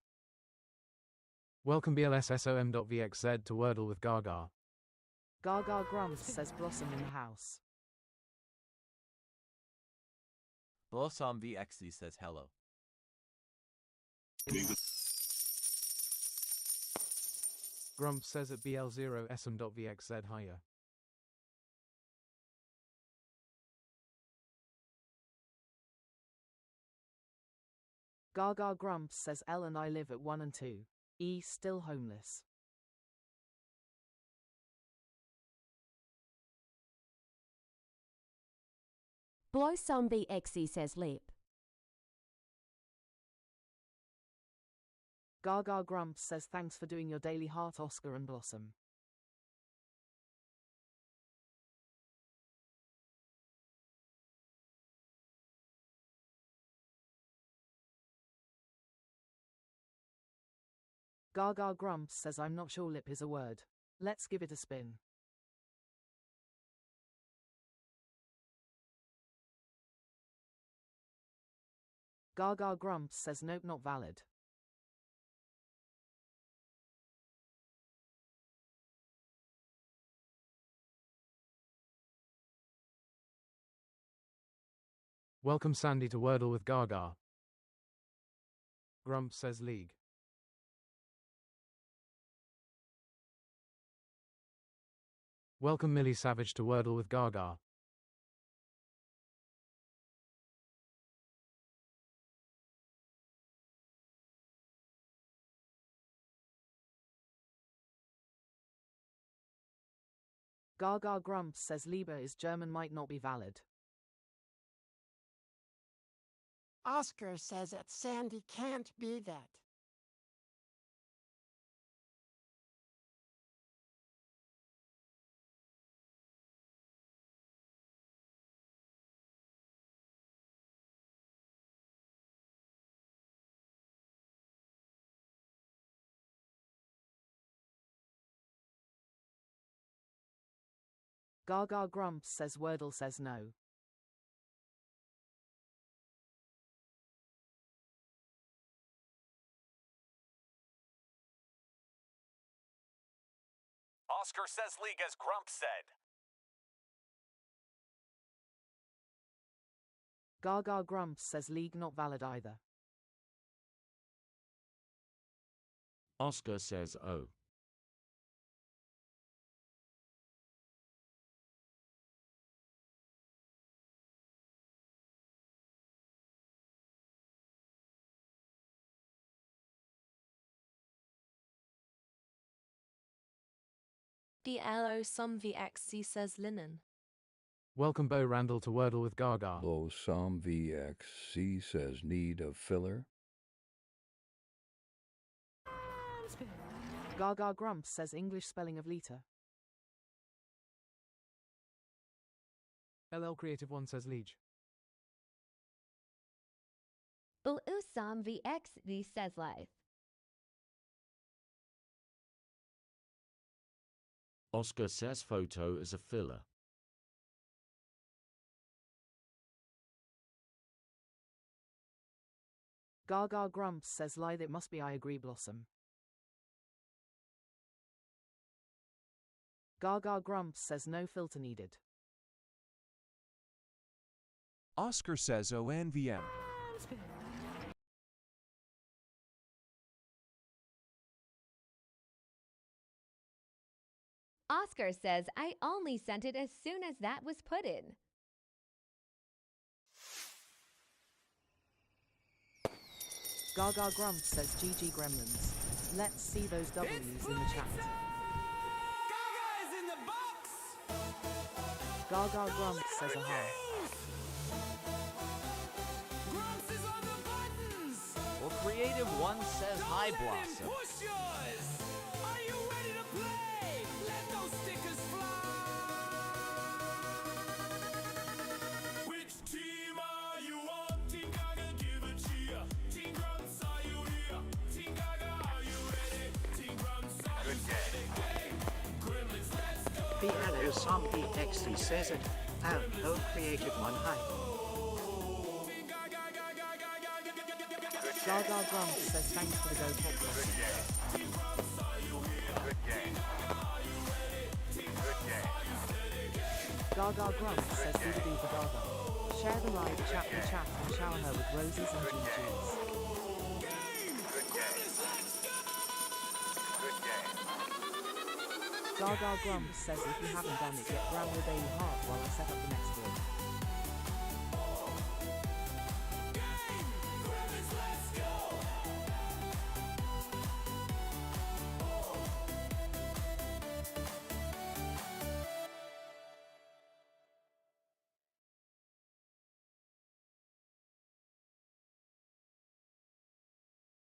Welcome BLSSOM.VXZ to Wordle with Gaga. Gaga Grumps says Blossom in the house. Blossom VXZ says hello. Grumps says at BL0SM.VXZ higher. Gaga Grumps says L and I live at 1 and 2. E still homeless. Blossom BXE says lip. Gaga Grumps says thanks for doing your daily heart Oscar and Blossom. Gaga Grumps says I'm not sure lip is a word. Let's give it a spin. Gaga Grumps says nope, not valid. Welcome Sandy to Wordle with Gaga. Grumps says league. Welcome Millie Savage to Wordle with Gaga. Gaga Grumps says Lieber is German might not be valid. Oscar says that Sandy can't be that. Gaga Grumps says Wordle says no. Oscar says league as Grump said. Gaga Grumps says league not valid either. Oscar says oh. DLO some VXC says linen. Welcome Bo Randall to Wordle with Gaga. Low Som VXC says need of filler. Gaga Grumps says English spelling of liter. LL Creative One says Liege. Usam VXD says life. Oscar says photo is a filler. Gaga Grumps says lie that must be I agree Blossom. Gaga Grumps says no filter needed. Oscar says ONVM. Oscar says I only sent it as soon as that was put in. Gaga Grumps says GG Gremlins. Let's see those W's in the chat. Gaga is in the box. Gaga Grumps says aha. Grumps is on the buttons. Well, Creative One says hi, Blossom. Push yours. Are you ready to play? Let those stickers fly. Which team are you on? Team Gaga, give a cheer. Team Grumps, are you here? Team Gaga, are you ready? Team Grumps, are you ready? Gremlins, let's go. BLO Som VXC says it. Oh, Creative One hi. Gaga Grumps says thanks for the go pop Blossom. Gaga Grumps says do for Gaga. Share the live chat and shower her with roses and GGs. Gaga Grumps says if you haven't done it yet, grab your daily heart while I set up the next one.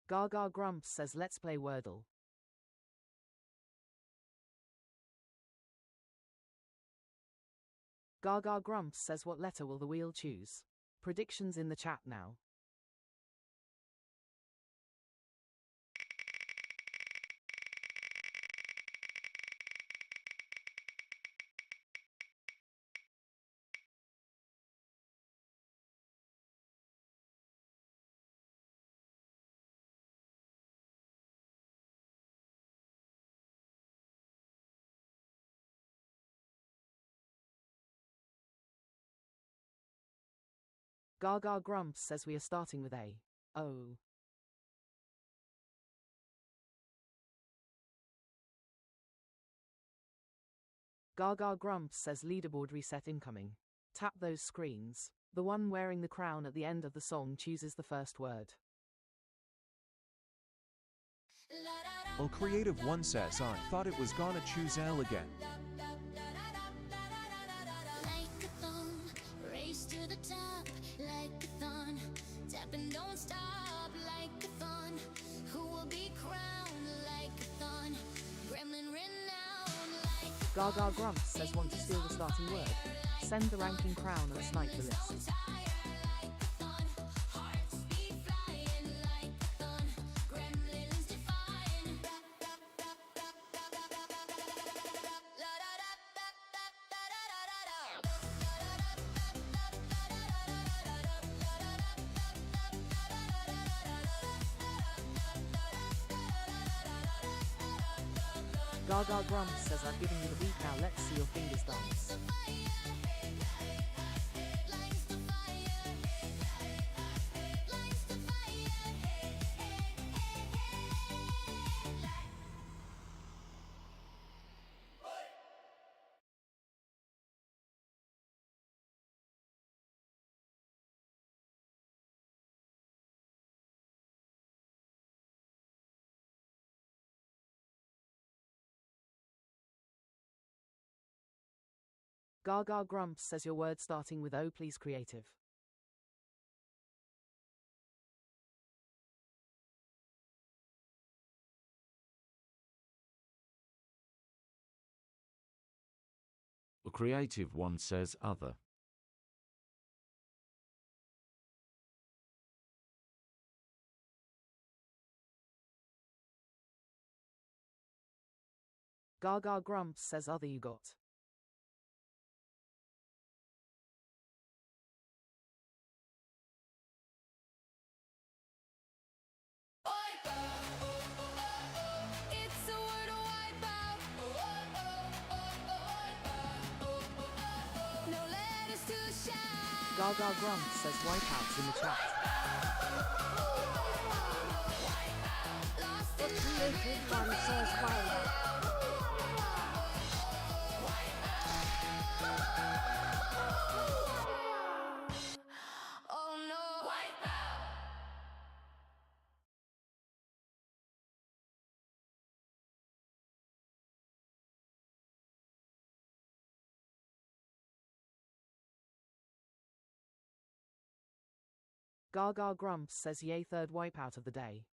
Gaga Grumps says let's play Wordle. Gaga Grumps says what letter will the wheel choose? Predictions in the chat now. Gaga Grumps says we are starting with A. Oh. Gaga Grumps says leaderboard reset incoming. Tap those screens. The one wearing the crown at the end of the song chooses the first word. Oh, Creative One says I thought it was gonna choose L again. Like a thumb, race to the top, like a thon. Tap and don't stop, like a thon. Who will be crowned like a thon? Gremlin renowned like a Gaga Grumps says want to steal the starting word. Send the ranking crown and snipe the list. Gaga Grumps says I've given you the beat now, let's see your fingers dance. Gaga Grumps says your word starting with O please creative. A creative one says other. Gaga Grumps says other you got. It's a Wordle wipeout. No letters to shout. Gaga Grumps says wipeouts in the chat. The creative one says wipeout. Oh no. Gaga Grumps says yay third wipeout of the day.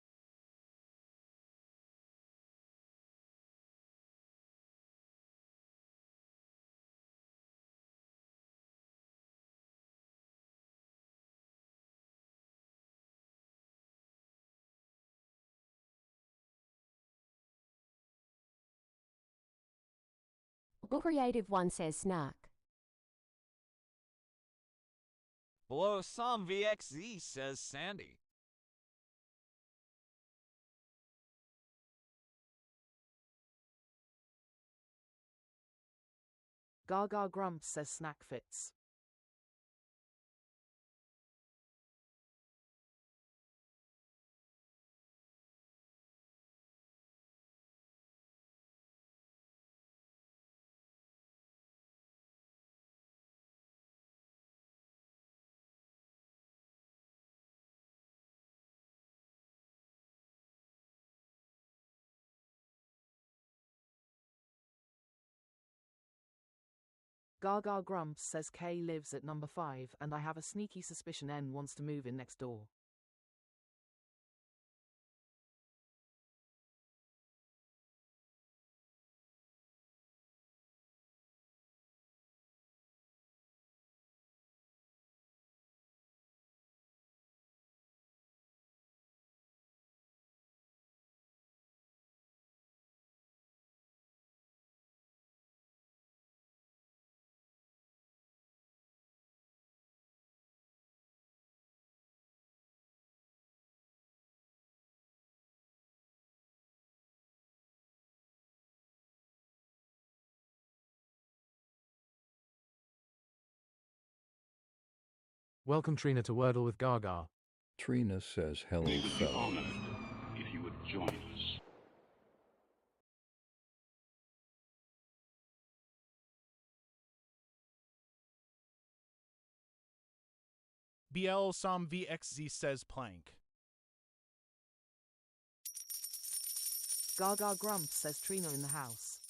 A creative one says snack. Below Psalm VXZ says Sandy. Gaga Grumps says snack fits. Gaga Grumps says K lives at number 5 and I have a sneaky suspicion N wants to move in next door. Welcome Trina to Wordle with Gaga. Trina says hello, We would be fellows. honored if you would join us. BL Psalm VXZ says plank. Gaga Grumps says Trina in the house.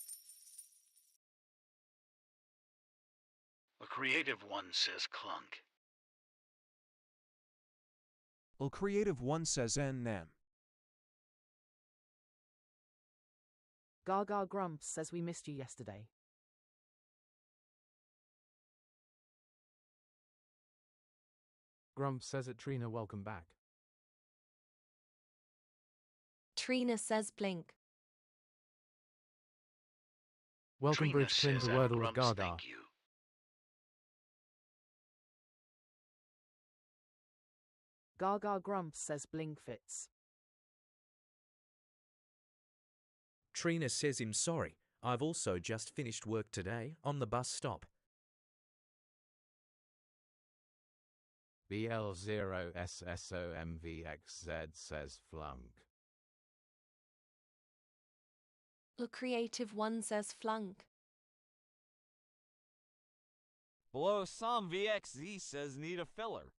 A creative one says clunk. A creative one says nem. Gaga Grumps says we missed you yesterday. Grumps says it Trina welcome back. Trina says blink. Welcome Trina Bridge Twin to says Wordle with Grumps, Gaga. thank you. Gaga Grumps says blink fits. Trina says I'm sorry. I've also just finished work today on the bus stop. BL0SSOMVXZ says flunk. A creative one says flunk. Below Psalm VXZ says need a filler.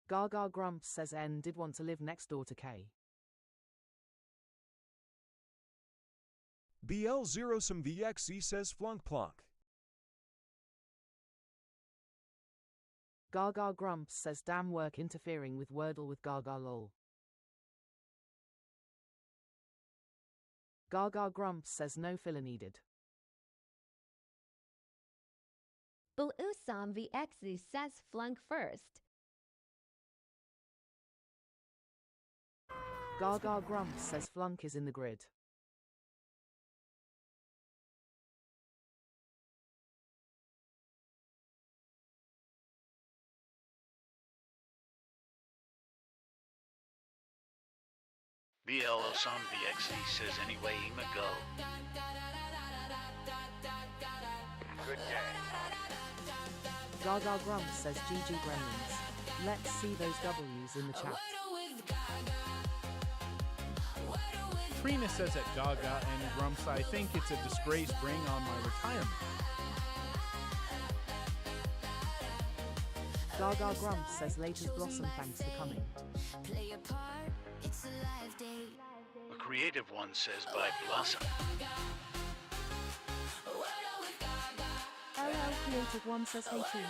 Gaga Grumps says N did want to live next door to K. BL0 some VXZ says flunk plonk. Gaga Grumps says damn work interfering with Wordle with Gaga lol. Gaga Grumps says no filler needed. Usam VXZ says flunk first. Gaga Grumps says flunk is in the grid. BL Osam VXZ says anyway, Ema go. Good game. Gaga Grumps says GG Gremlins. Let's see those W's in the chat. Trina says at Gaga and Grumps, I think it's a disgrace bring on my retirement. Gaga Grumps says latest Blossom thanks for coming. Play a part, it's a live day. A creative one says by Blossom. LL Creative One says hey team.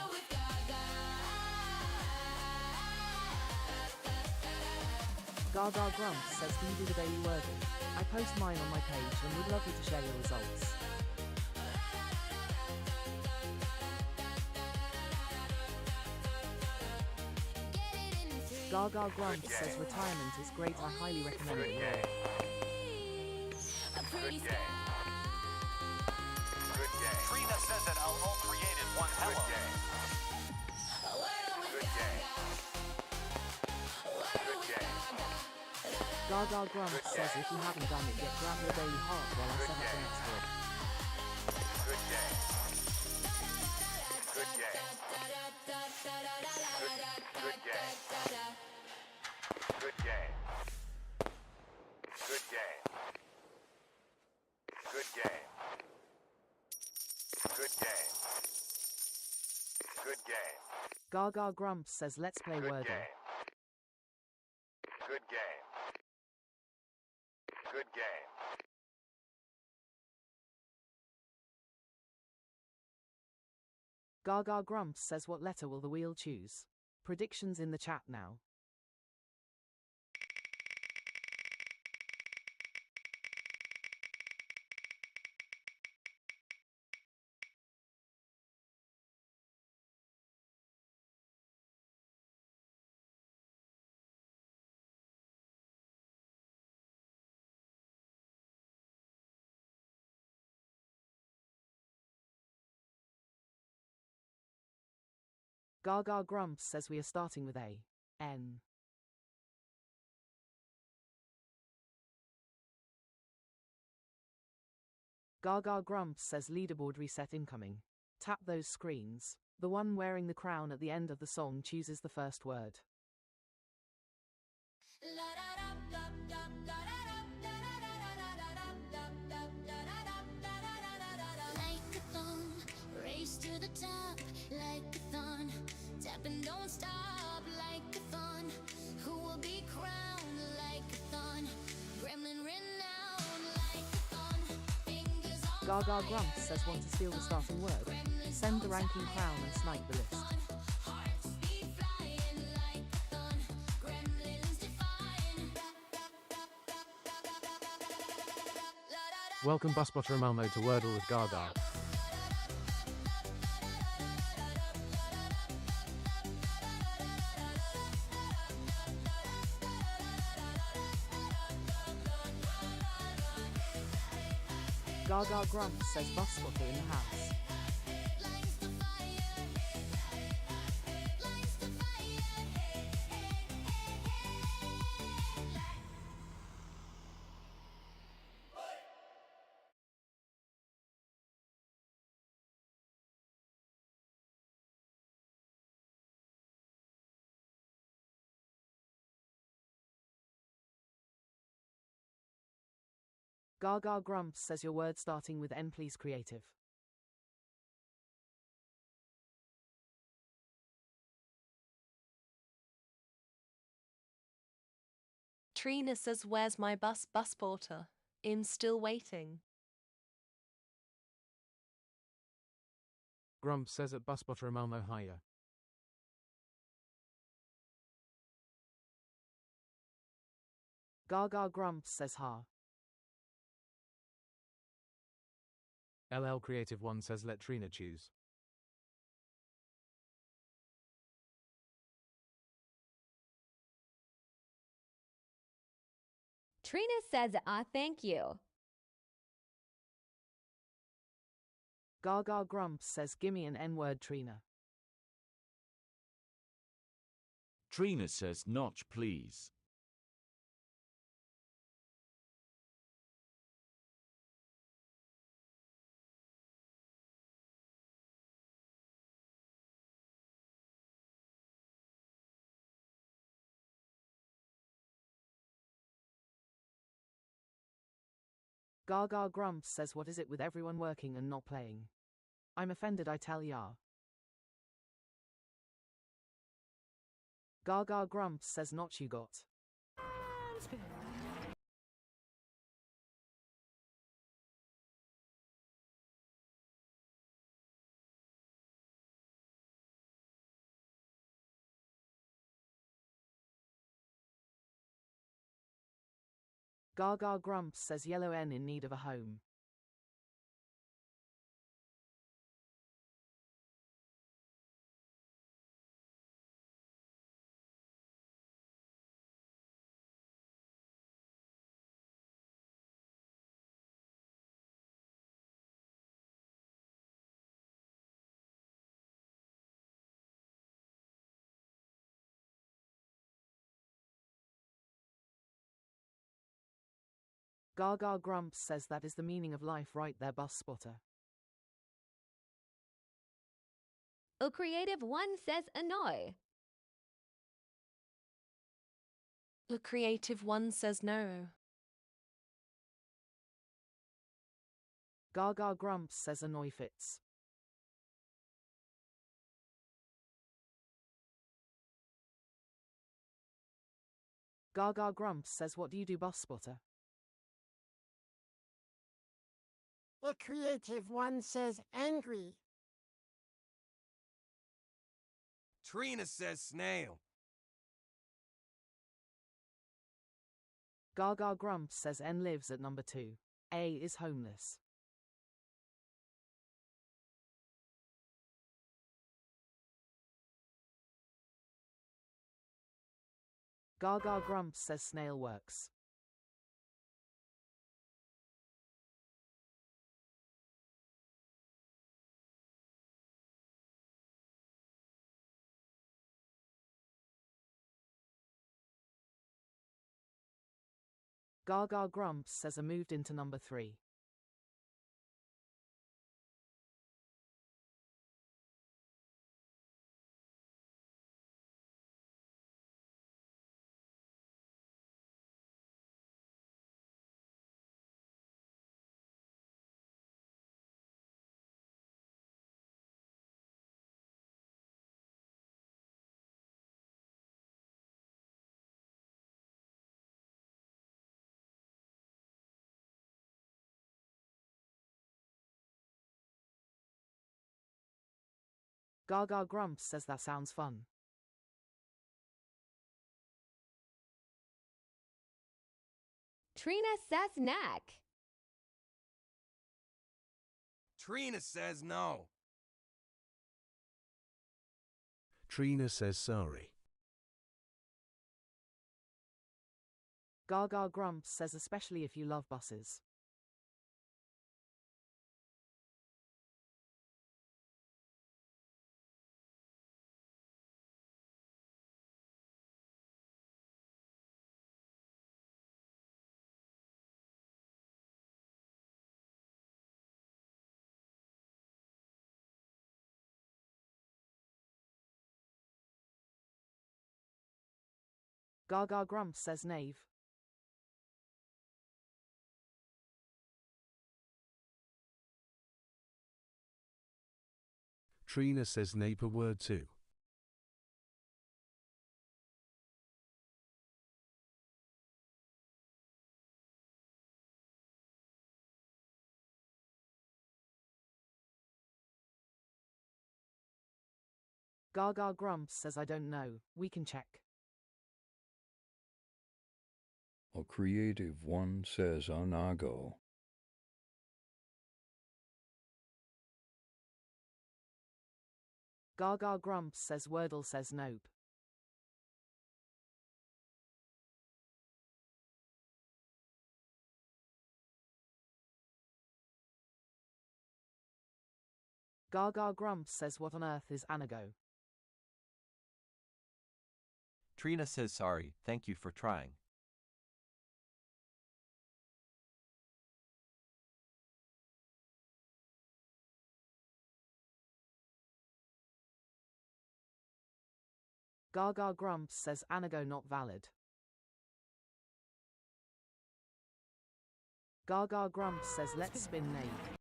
Gaga Grumps says do you do the daily Wordle? I post mine on my page and would love you to share your results. Gaga Grumps says retirement is great, I highly recommend it. Good game. Good game. Trina says that LL created one hello. Good game. Good game. Gaga Grumps says if you haven't done it yet, grab your daily heart while I set up the next one. Good game. Good game. Good game. Good game. Good game. Good game. Good game. Good game. Gaga Grumps says let's play Good Wordle. game. Good game. Good game. Gaga Grumps says what letter will the wheel choose? Predictions in the chat now. Gaga Grumps says we are starting with A. N. Gaga Grumps says leaderboard reset incoming. Tap those screens. The one wearing the crown at the end of the song chooses the first word. Like a thong, race to the top, like a thon. Tap and don't stop, like a thon. Who will be crowned like a thon? Gremlin renowned like a thon. Fingers on Gaga Grumps says want to steal the starting word. Send the ranking crown and snipe the list. hearts be flying like a thon. Gremlins defying. Welcome Busbotter Malmo to Wordle with Gaga. Gaga Grumps says Busbotter in the house. Gaga Grumps says your word starting with N please creative. Trina says where's my bus porter? I'm still waiting. Grumps says at Busbotter Malmo higher. Gaga Grumps says ha. LL Creative One says let Trina choose. Trina says, thank you. Gaga Grumps says gimme an N-word Trina. Trina says notch please. Gaga Grumps says what is it with everyone working and not playing? I'm offended I tell ya. Gaga Grumps says not you got. Gaga Grumps says yellow N in need of a home. Gaga Grumps says that is the meaning of life right there, bus spotter. O Creative One says annoy. The Creative One says no. Gaga Grumps says annoy fits. Gaga Grumps says what do you do, bus spotter? The Creative One says angry. Trina says snail. Gaga Grumps says N lives at number 2. A is homeless. Gaga Grumps says snail works. Gaga Grumps says I moved into number 3. Gaga Grumps says that sounds fun. Trina says knack. Trina says no. Trina says sorry. Gaga Grumps says especially if you love buses. Gaga Grumps says knave. Trina says neighbor word too. Gaga Grumps says I don't know, we can check. A creative one says Anago. Gaga Grumps says Wordle says nope. Gaga Grumps says what on earth is Anago? Trina says sorry, thank you for trying. Gaga Grumps says Anago not valid. Gaga Grumps says let's spin nade.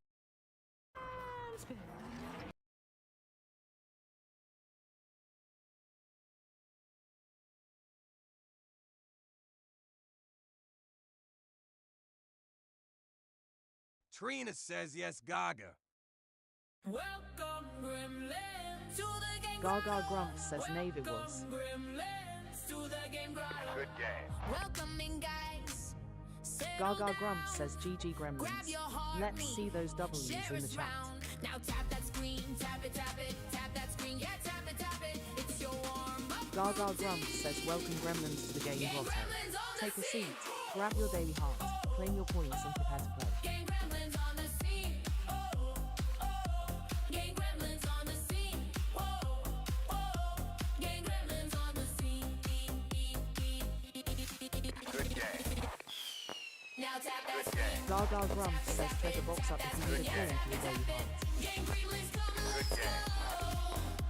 Trina says yes, Gaga. Welcome, Gremlins, to the game. Gaga Grumps says Nave it was. Gremlins, to the game. Good game. Welcoming guys. Gaga Grumps says GG Gremlins. Let's see those W's in the chat. Now tap that screen, tap it, tap that screen, yeah, tap it. It's your warm-up. Gaga Grumps says welcome Gremlins to the game grotto. Take a seat, grab your daily heart, claim your points and prepare to play. Game Gremlins on the scene. Game Gremlins on the scene. Game Gremlins on the scene. Good game. Now tap that screen. Gaga Grumps says treasure box up if you need a coin for your daily heart. Game Gremlins coming, let's go.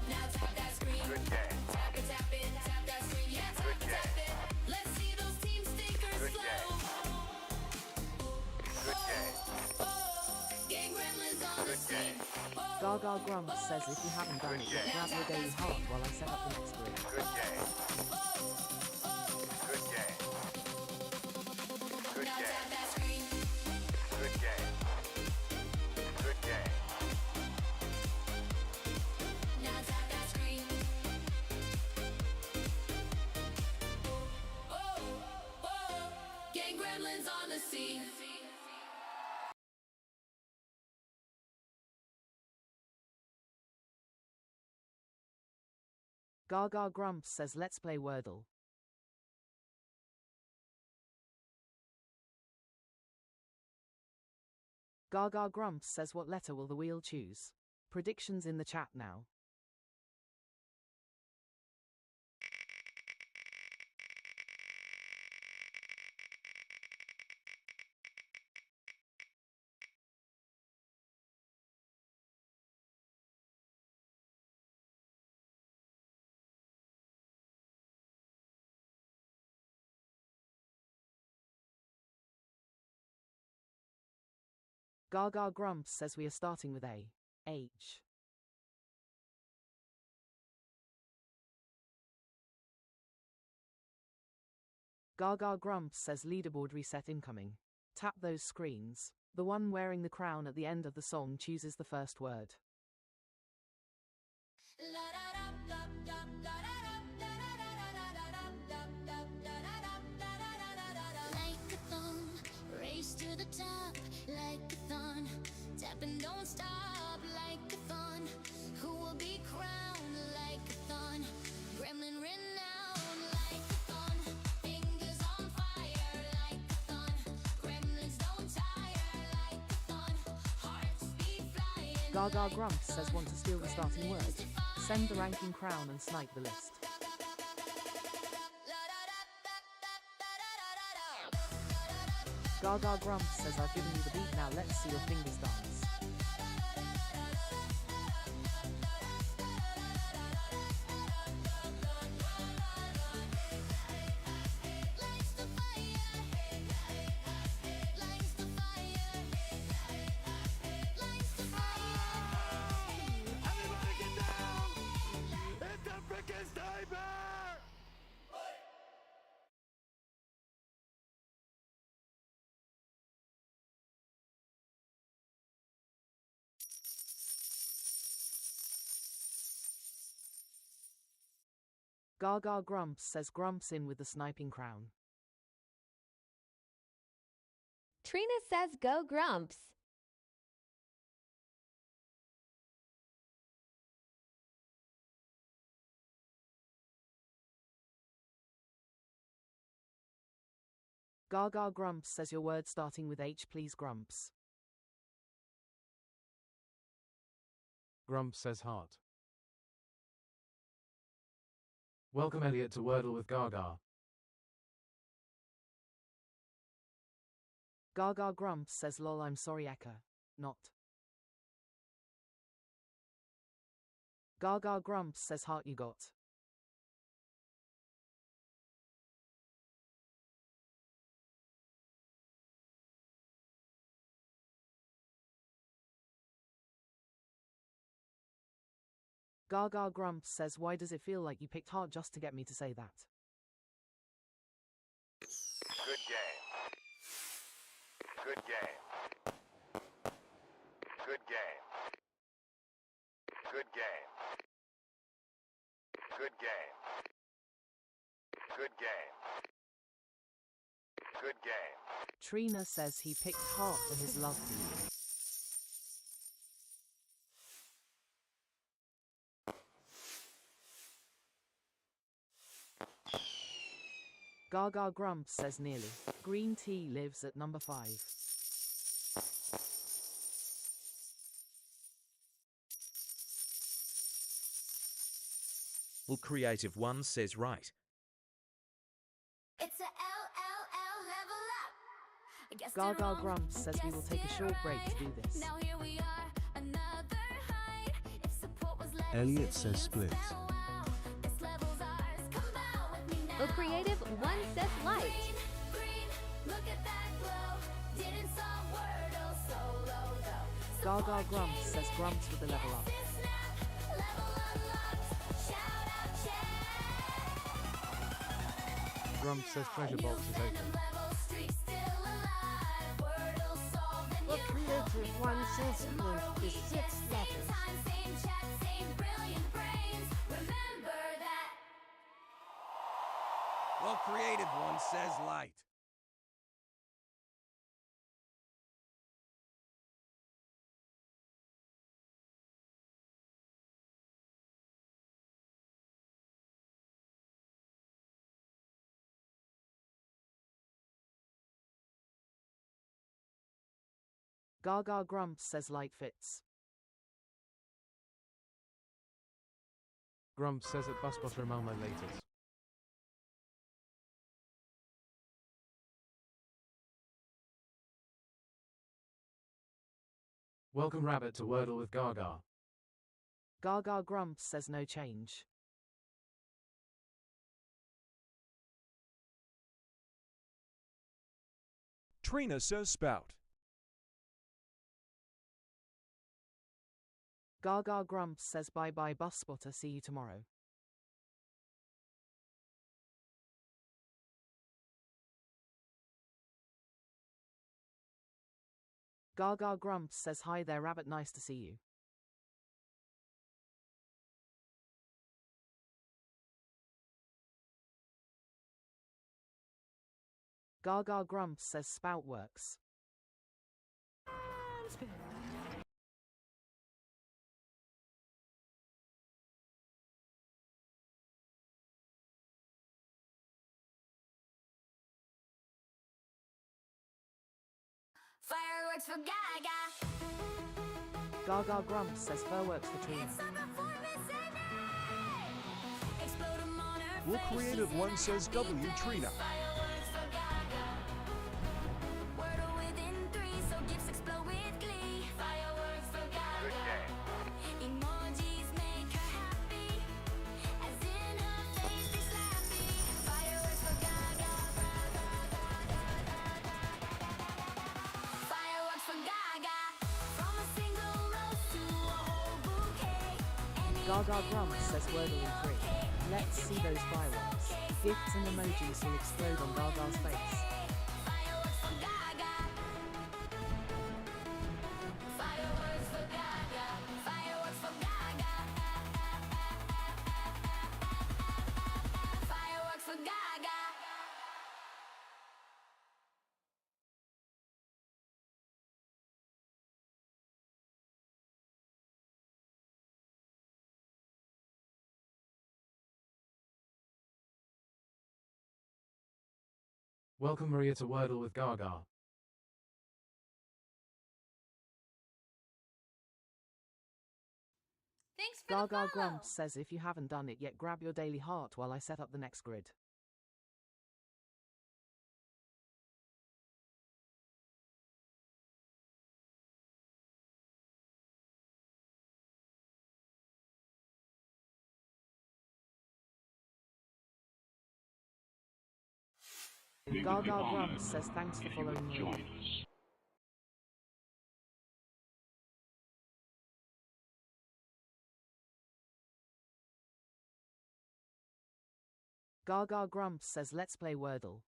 Now tap that screen. Good game. Tap it, tap that screen, yeah, tap it. Let's see those team stickers Good flow. Good game. Game Gremlins on the scene. Gaga Grumps says if you haven't done it yet, grab your daily heart while I set up the next grid. Good game. Good game. Good Now game. tap that screen. Good game. Good game. Now tap that screen. Game Gremlins on the scene. Gaga Grumps says let's play Wordle. Gaga Grumps says what letter will the wheel choose? Predictions in the chat now. Gaga Grumps says we are starting with A. H. Gaga Grumps says leaderboard reset incoming. Tap those screens. The one wearing the crown at the end of the song chooses the first word. Like a thumb, race to the top, like a thon. Tap and don't stop, like a thon. Who will be crowned like a thon? Gremlin renowned, like a thon. Fingers on fire, like a thon. Gremlins don't tire, like a thon. Hearts beat flying. Gaga Grumps says want to steal the starting word. Send the ranking crown and snipe the list. Gaga Grumps says I've given you the beat, now let's see your fingers dance. Gaga Grumps says Grumps in with the sniping crown. Trina says go Grumps. Gaga Grumps says your word starting with H please Grumps. Grumps says heart. Welcome Elliot to Wordle with Gaga. Gaga Grumps says lol I'm sorry Eka. Not. Gaga Grumps says heart you got. Gaga Grumps says why does it feel like you picked heart just to get me to say that? Good game. Good game. Good game. Good game. Good game. Good game. Good game. Trina says he picked heart for his love for you. Gaga Grumps says nearly. Green tea lives at number 5. Well, Creative One says right. It's a LLL level up. I guessed it Gaga wrong, Grumps says we will guessed take a it short break right. to do this. Now here we are, another height. If support was less, Elliot if says you split. fell out, this level's ours. Come out with me now. O Creative One says light. Green, look at that glow. Didn't solve Wordle solo though. Gaga Grumps says Grumps with the level up. Grumps says treasure box is open. Well, Creative One says split is 6 letters. Well, Creative One says light. Gaga Grumps says light fits. Grumps says at Busbotter among my latest. Welcome Rabbit to Wordle with Gaga. Gaga Grumps says no change. Trina says spout. Gaga Grumps says bye bye bus spotter, see you tomorrow. Gaga Grumps says hi there rabbit, nice to see you. Gaga Grumps says spout works. Fireworks for Gaga. Gaga Grumps says fireworks for Trina. Explode 'em on her Well, face. Creative One says W Trina. Fireworks for Gaga. Wordle within 3, so gifts explode with glee. Fireworks for Gaga. Emojis make her happy, as in her face they slappy. Fireworks for Gaga. Fireworks for Gaga. From a single rose to a whole bouquet. Gaga Grumps says Wordle in 3. Let's see those fireworks. Gifts and emojis will explode on Gaga's face. Fireworks for Gaga. Fireworks for Gaga. Fireworks for Gaga. Welcome Maria to Wordle with Gaga. Thanks for Gaga the follow. Grumps says if you haven't done it yet, grab your daily heart while I set up the next grid. We would be Gaga honored Grumps says thanks for if you would following join Maria. us. Gaga Grumps says let's play Wordle.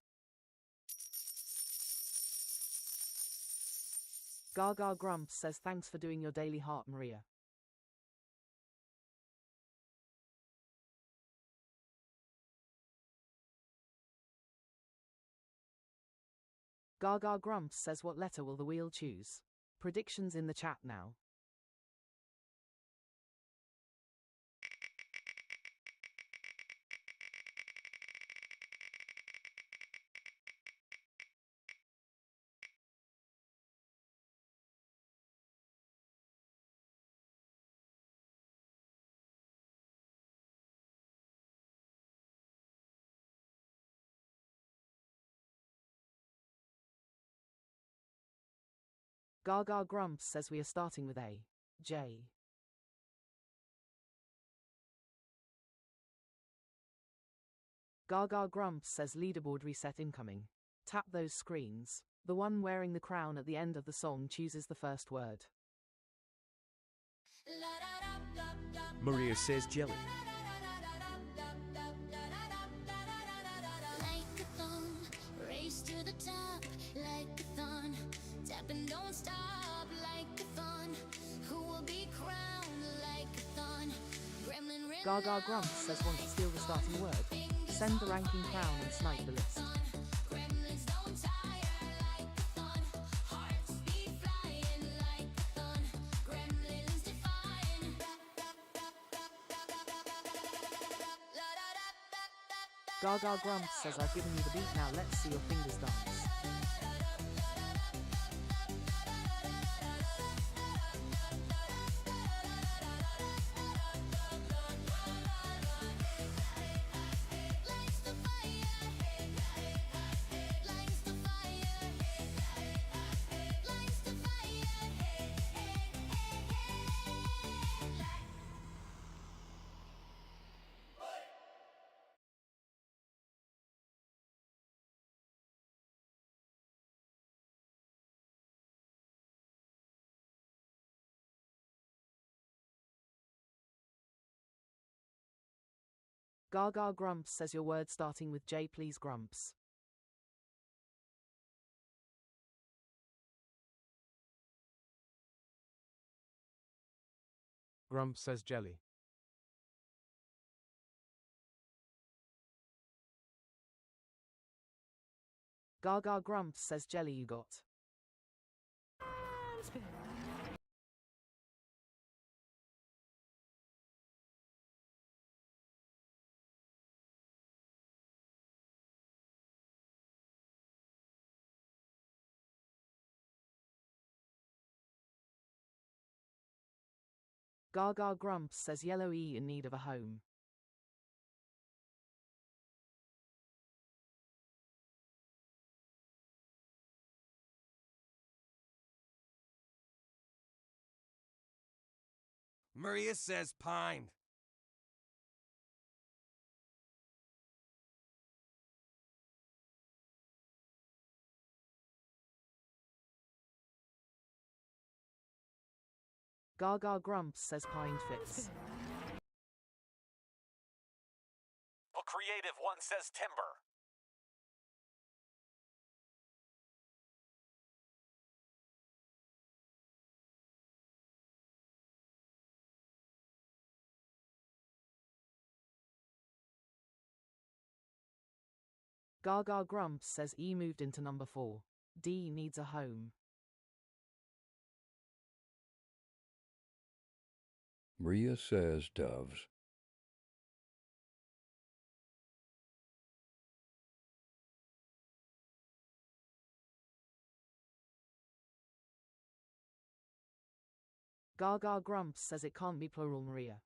Gaga Grumps says thanks for doing your daily heart, Maria. Gaga Grumps says what letter will the wheel choose? Predictions in the chat now. Gaga Grumps says we are starting with A. J. Gaga Grumps says leaderboard reset incoming. Tap those screens. The one wearing the crown at the end of the song chooses the first word. Maria says jelly. Like a thumb, race to the top, like a thun. Tap and don't stop, like a thun. Who will be crowned like a thun? Gremlin written Gaga Grumps says want to steal the starting word. Send the ranking crown and snipe the list. Gremlins don't tire like a thun. Hearts beat flying like a thun. Gremlins defying. Gaga Grumps says I've given you the beat, now let's see your fingers dance. Gaga Grumps says your word starting with J, please Grumps. Grumps says jelly. Gaga Grumps says jelly you got. Gaga Grumps says yellow E in need of a home. Maria says pine. Gaga Grumps says pine fits. A creative one says timber. Gaga Grumps says E moved into number 4. D needs a home. Maria says doves. Gaga Grumps says it can't be plural Maria.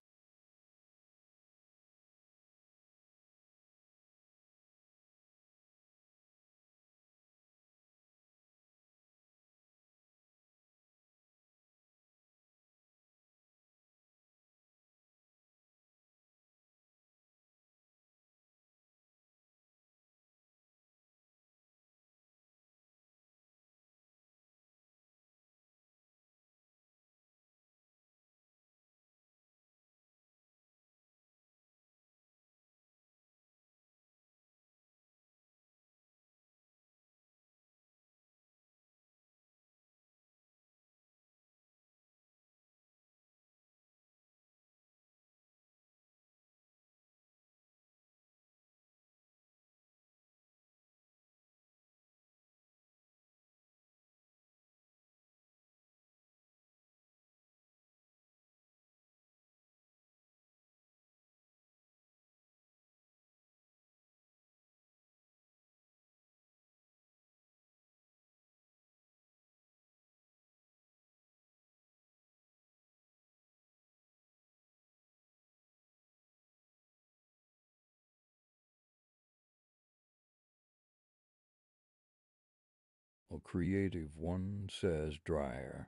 A creative one says dryer.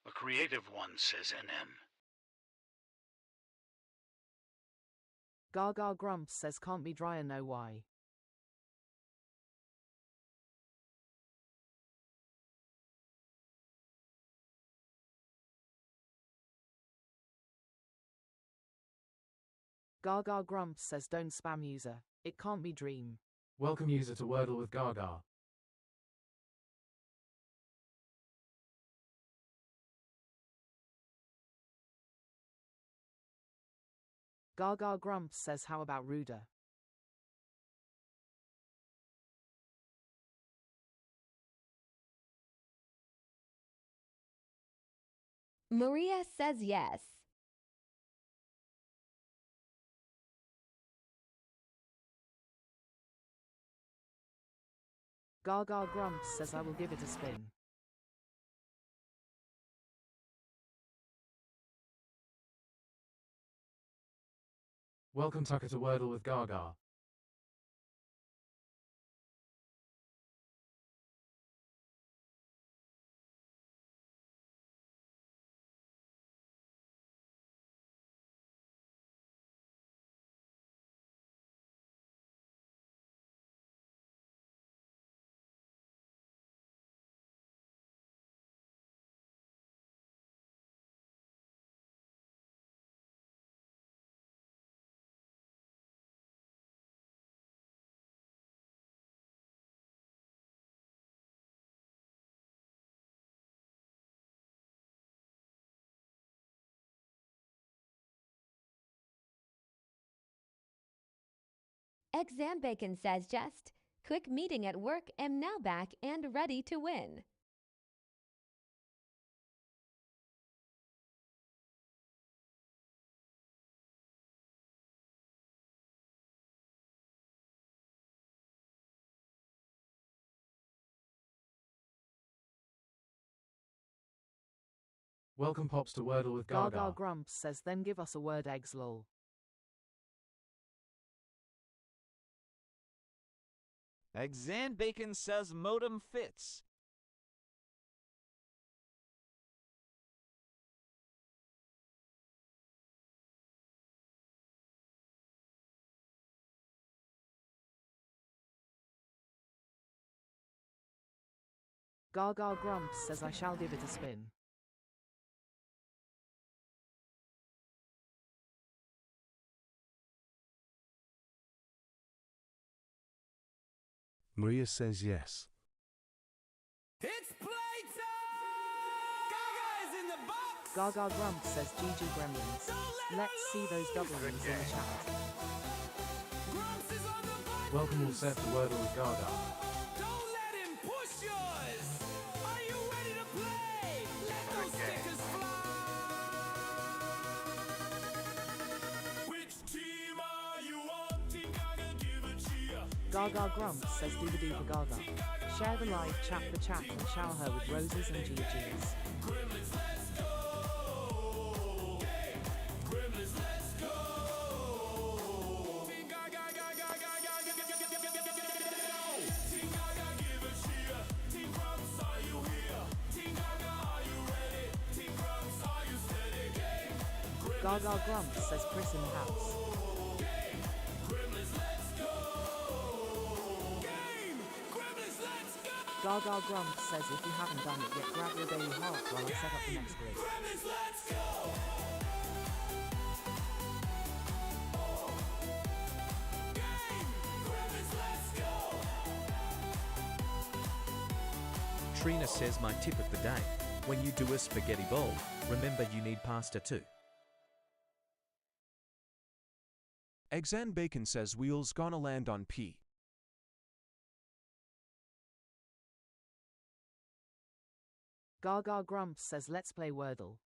A creative one says NM. Gaga Grumps says can't be dryer no why. Gaga Grumps says don't spam user. It can't be dream. Welcome user to Wordle with Gaga. Gaga Grumps says how about ruder. Maria says yes. Gaga Grumps says I will give it a spin. Welcome Tucker to Wordle with Gaga. Eggs and Bacon says just, quick meeting at work, am now back and ready to win. Welcome Pops to Wordle with Gaga. Gaga Grumps says then give us a word eggs lol. Eggs and Bacon says modem fits. Gaga Grumps says I shall give it a spin. Maria says yes. It's playtime! Gaga is in the box! Gaga Grumps says GG Gremlins. Let's see those double rings in the chat. Welcome all set to Wordle with Gaga. Gaga Grumps says doo-ba-doo for Gaga. Share the live chat the chat and shower her with roses and GGs. Gremlins, let's go. Gremlins, let's go. Team Gaga, Gaga, Gaga, Team Gaga, give a cheer. Team Grumps, are you here? Team Gaga, are you ready? Team Grumps, are you steady? Gaga Grumps says Chris in the house. Gremlins, let's go. Game. Gremlins, let's go. Gaga Grumps says if you haven't done it yet, grab your daily heart while I set up the next grid. Gremlins, let's go. Game. Gremlins, let's go. Trina says my tip of the day. When you do a spaghetti bowl, remember you need pasta too. Eggs and Bacon says wheels gonna land on P. Gaga Grumps says let's play Wordle.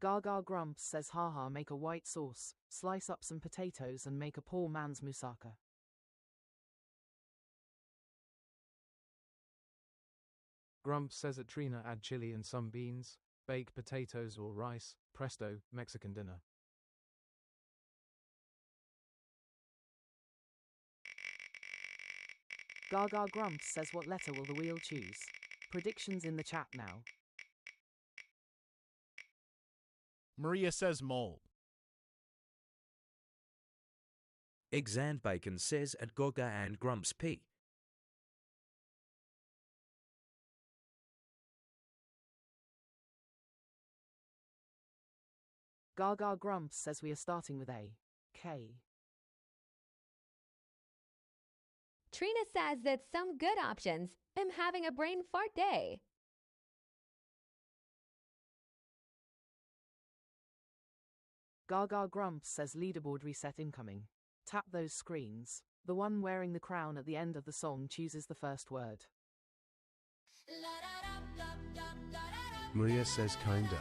Gaga Grumps says haha make a white sauce, slice up some potatoes and make a poor man's moussaka. Grumps says at Trina add chili and some beans, bake potatoes or rice, presto, Mexican dinner. Gaga Grumps says what letter will the wheel choose? Predictions in the chat now. Maria says mold. Eggs and Bacon says at Gaga and Grumps P. Gaga Grumps says we are starting with A. K. Trina says that some good options. I'm having a brain fart day. Gaga Grumps says leaderboard reset incoming. Tap those screens. The one wearing the crown at the end of the song chooses the first word. Maria says kinda.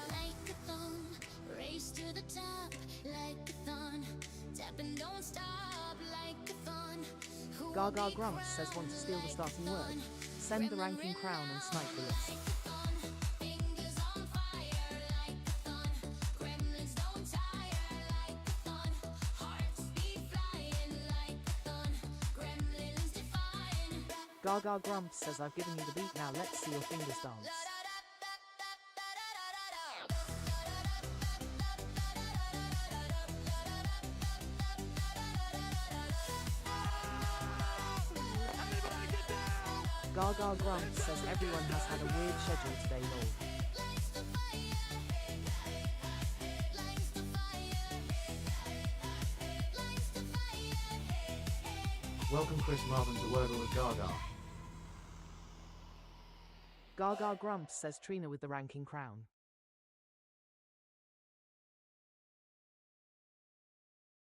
Like a thumb, race to the top, like a thun, tap and don't stop, like a thun. Gaga Grumps says want to steal the starting word. Send the ranking crown and snipe the list. Fingers on fire, like a thun. Gremlins don't tire, like a thun. Hearts beat flying, like a thun. Gremlins defying. Gaga Grumps says I've given you the beat, now let's see your fingers dance. Gaga Grumps says everyone has had a weird schedule today, lol. Welcome Chris Marvin to Wordle with Gaga. Gaga Grumps says Trina with the ranking crown.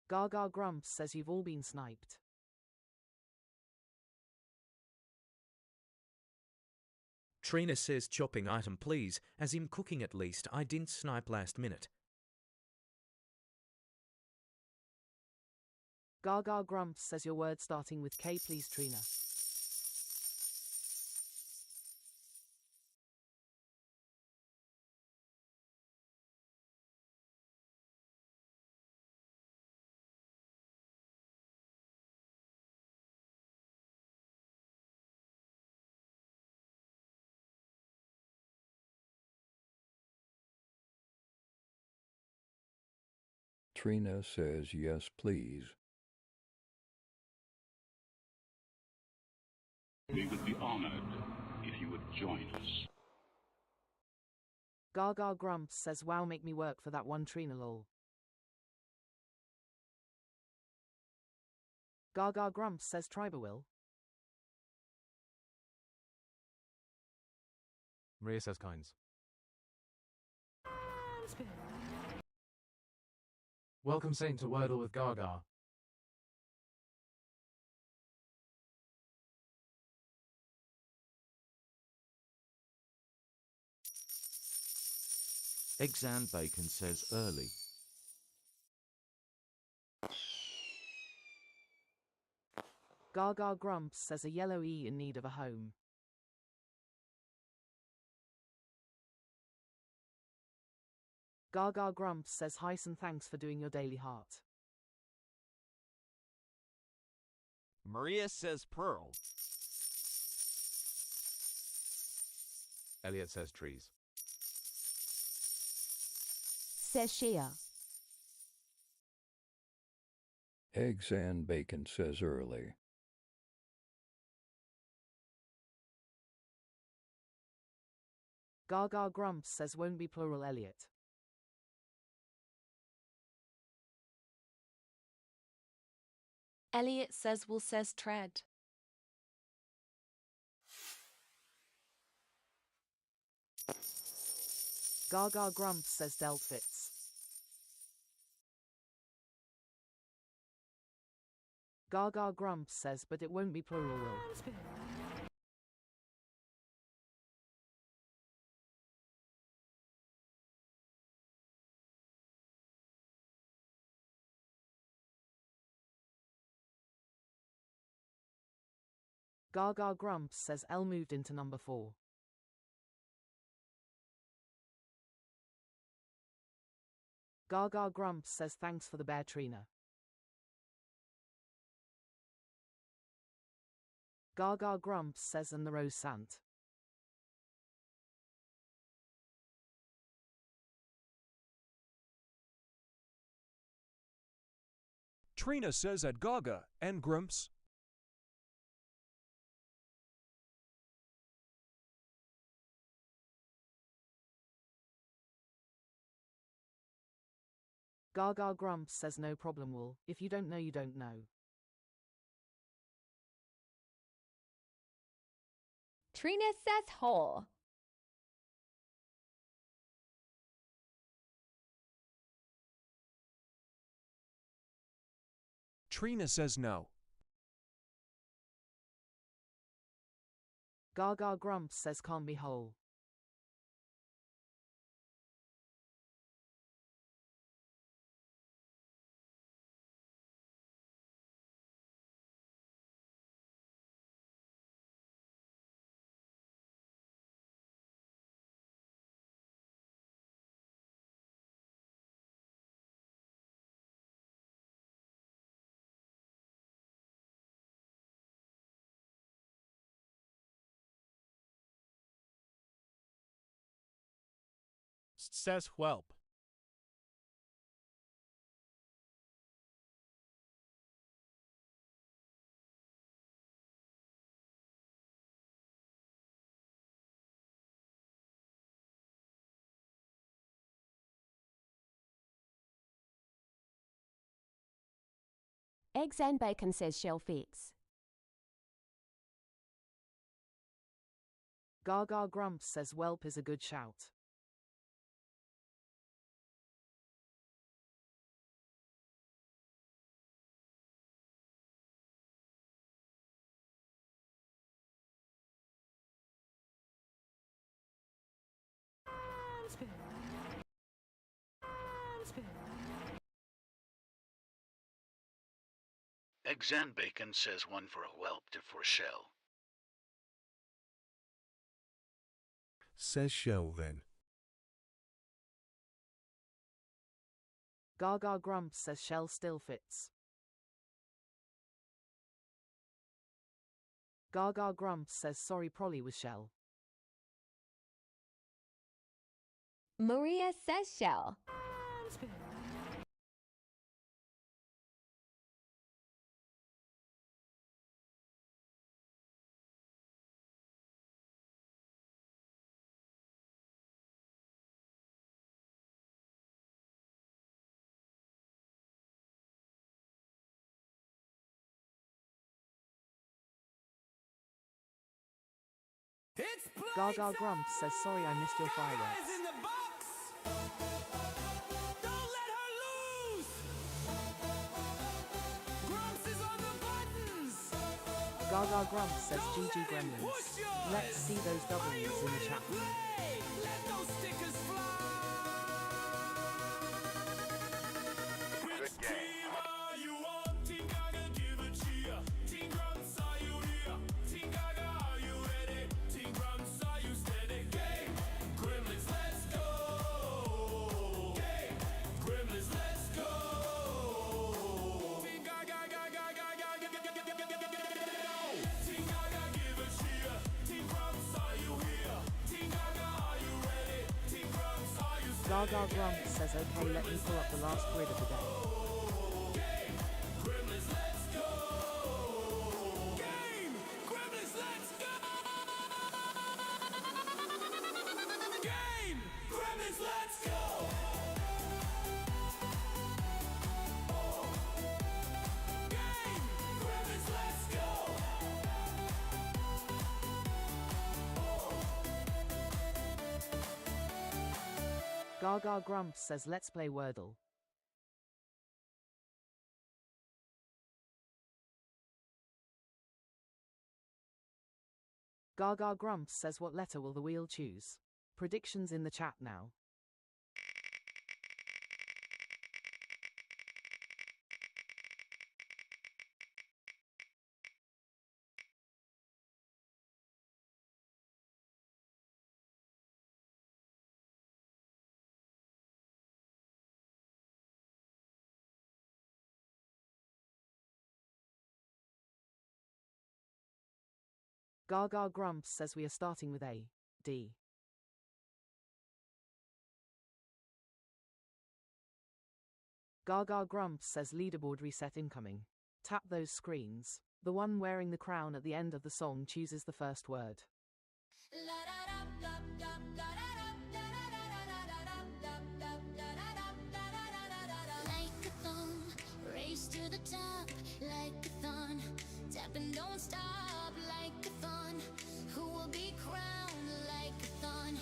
Gaga Grumps says you've all been sniped. Trina says chopping item please, as in cooking at least, I didn't snipe last minute. Gaga Grumps says your word starting with K please Trina. Trina says yes please. We would be honored if you would join us. Gaga Grumps says wow make me work for that one Trina lol. Gaga Grumps says Triba will. Maria says kinds. Welcome Saint to Wordle with Gaga. Eggs and bacon says early. Gaga Grumps says a yellow E in need of a home. Gaga Grumps says Hyson thanks for doing your daily heart. Maria says pearl. Elliot says trees. Says Shia. Eggs and bacon says early. Gaga Grumps says won't be plural Elliot. Elliot says will says tread. Gaga Grumps says dealt fits. Gaga Grumps says but it won't be plural will. Gaga Grumps says L moved into number 4. Gaga Grumps says thanks for the bear Trina. Gaga Grumps says and the rose Sant. Trina says at Gaga and Grumps. Gaga Grumps says no problem Wool, if you don't know you don't know. Trina says whole. Trina says no. Gaga Grumps says can't be whole. Says whelp. Eggs and bacon says shell fits. Gaga Grumps says whelp is a good shout. Eggs and bacon says one for a whelp to for shell. Says shell then. Gaga Grumps says shell still fits. Gaga Grumps says sorry Prolly was shell. Maria says shell. It's Gaga Grumps says sorry I missed your fireworks. In the box. Don't let her loose. Grumps is on the buttons. Gaga Grumps says GG Gremlins. Let's see those W's in the chat. Let those stickers fly. Which team are you on? Team Gaga, give a cheer. Team Grumps, are you here? Team Gaga, are you ready? Team Grumps, are you steady? Game Gremlins, let's go. Game Gremlins, let's go. Team Gaga, Gaga, Gaga, Team Gaga, give a cheer. Team Grumps, are you here? Team Gaga, are you ready? Team Grumps, are you steady? Gaga Grumps says okay, let me pull up the last grid of the day. Gremlins, let's go! Game! Gremlins, let's go! Game! Gremlins, let's go! Game! Gremlins, let's go! Gaga Grumps says let's play Wordle. Gaga Grumps says what letter will the wheel choose? Predictions in the chat now. Gaga Grumps says we are starting with A, D. Gaga Grumps says leaderboard reset incoming. Tap those screens. The one wearing the crown at the end of the song chooses the first word. Like a thumb, race to the top, like a thon. Tap and don't stop, like a thon. Who will be crowned like a thon?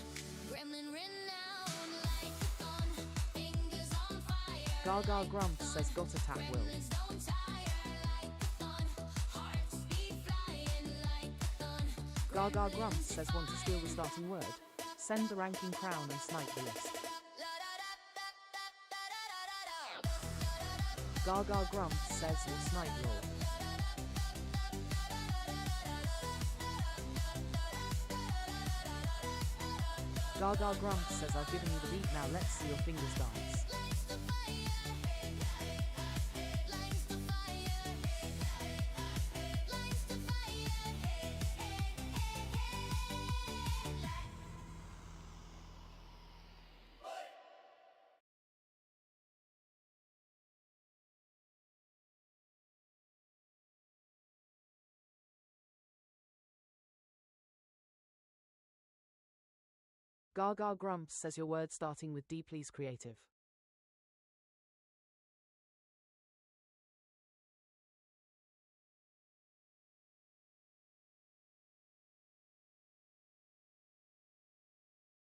Gremlin renowned, like a thon. Fingers on fire. Gaga Grumps says gotta tap Will. Gremlins don't tire, like a thon. Hearts beat flying, like a thon. Gaga Grumps says want to steal the starting word. Send the ranking crown and snipe the list. Gaga Grumps says will snipe law. Gaga Grumps says I've given you the beat, now let's see your fingers dance. Gaga Grumps says your word starting with D, please creative.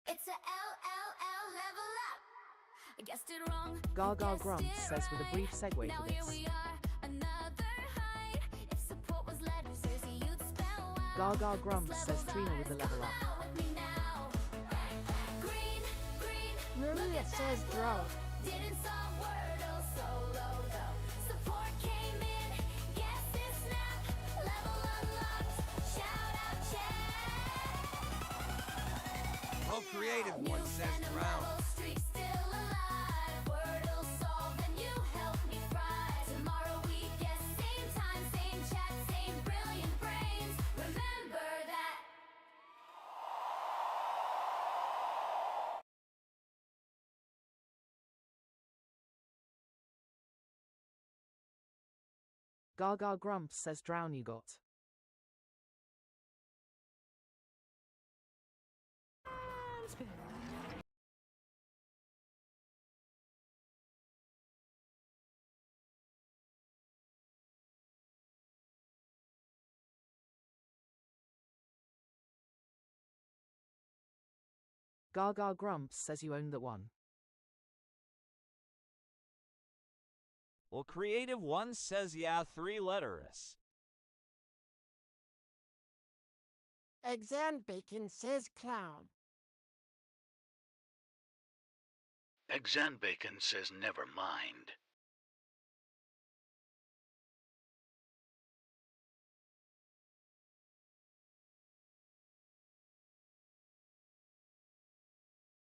It's a LLL level up. I guessed it wrong. Gaga Grumps says with a brief segue Now for here this. we are, another height. If support was letters, you'd spell wow. Gaga Grumps says Trina with the level up. With me now. Green, green. Maria says draw. Didn't solve Wordle solo though. Support came in. Guess this snap. Level unlocked. Shout out chat. Oh, creative one says drown. Streak still alive. Wordle solved and you helped me fry. Tomorrow we guess same time, same chat, same brilliant brains. Remember that. Gaga Grumps says drown you got. Gaga Grumps says you own that one. Well, Creative One says yeah, 3 letters. Eggs and Bacon says clown. Eggs and Bacon says never mind.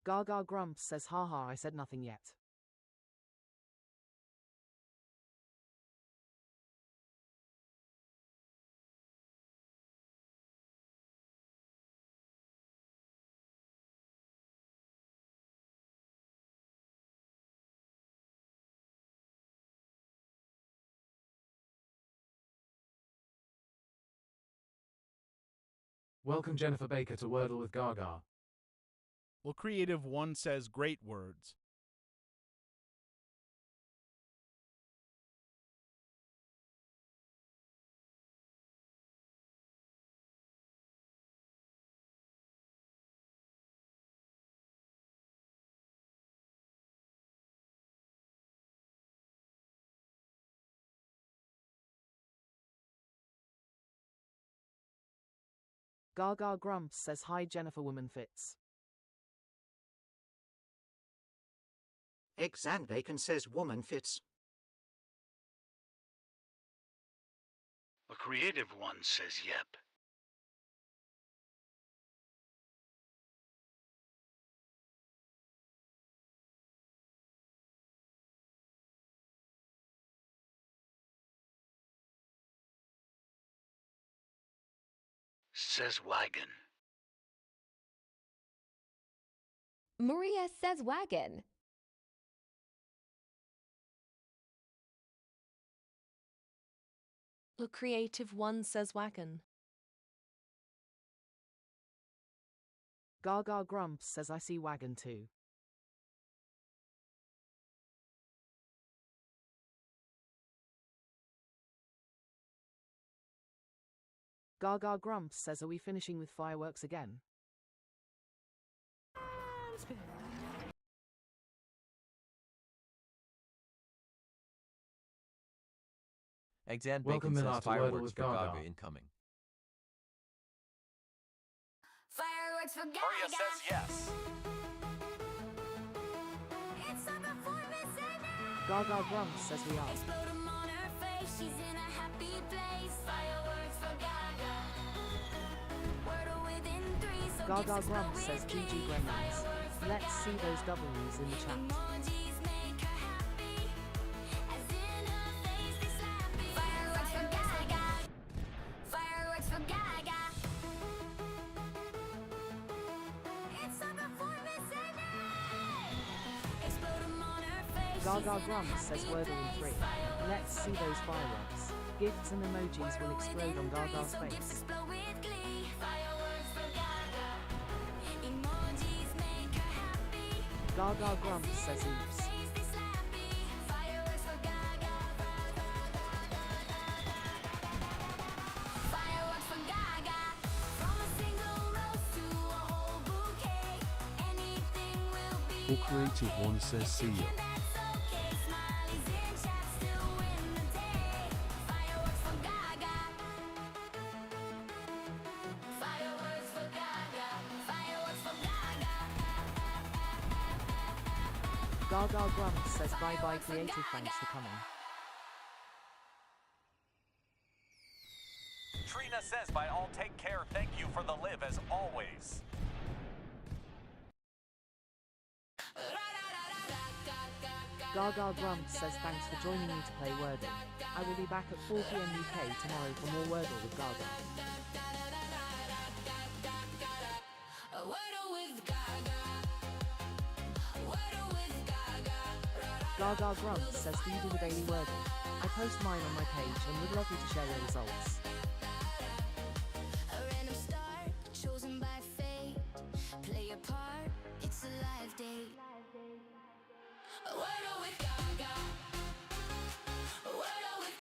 Gaga Grumps says haha, I said nothing yet. Welcome Jennifer Baker to Wordle with Gaga. Well, Creative One says great words. Gaga Grumps says hi Jennifer Woman Fits. Eggs and Bacon says woman fits. A Creative One says yep. Says wagon. Maria says wagon. The Creative One says wagon. Gaga Grumps says I see wagon too. Gaga Grumps says are we finishing with fireworks again? Eggs and Welcome Bacon Milan says to Wordle fireworks with for Gaga Gaga. incoming. Fireworks for Gaga. Maria says yes. It's a performance and Gaga Grumps says we are. explode 'em on her face. She's in a happy place. Fireworks for Gaga. Wordle within 3, so Gaga gifts Grumps explode says with GG glee. Gremlins. Fireworks for Let's see Gaga. those W's in the chat. Emojis make her happy, as in her face they slappy. Fireworks for Gaga. Fireworks for Gaga. It's a performance and explode 'em on her face. Gaga She's in a Grumps says happy Wordle in place. 3. Let's see those fireworks. Gifts and emojis will explode on Gaga's So gifts face. explode with glee. Fireworks for Gaga. Emojis make her happy. Gaga Grumps says oops. Face they slappy. Fireworks for Gaga. Fireworks for Gaga. From a single rose to a whole bouquet. Anything will be Or Creative One says see ya. that's okay. Smileys in chat still win the day. Fireworks for Gaga. Fireworks for Gaga. Fireworks for Gaga. Gaga Grumps says bye bye creative, thanks for coming. Trina says by all take care, thank you for the live as always. Gaga Grumps says thanks for joining me to play Wordle. I will be back at 4 PM UK tomorrow for more Wordle with Gaga. Wordle with Gaga. Wordle with Gaga. Gaga Grumps says do you do the daily Wordle? I post mine on my page and would love you to share your results.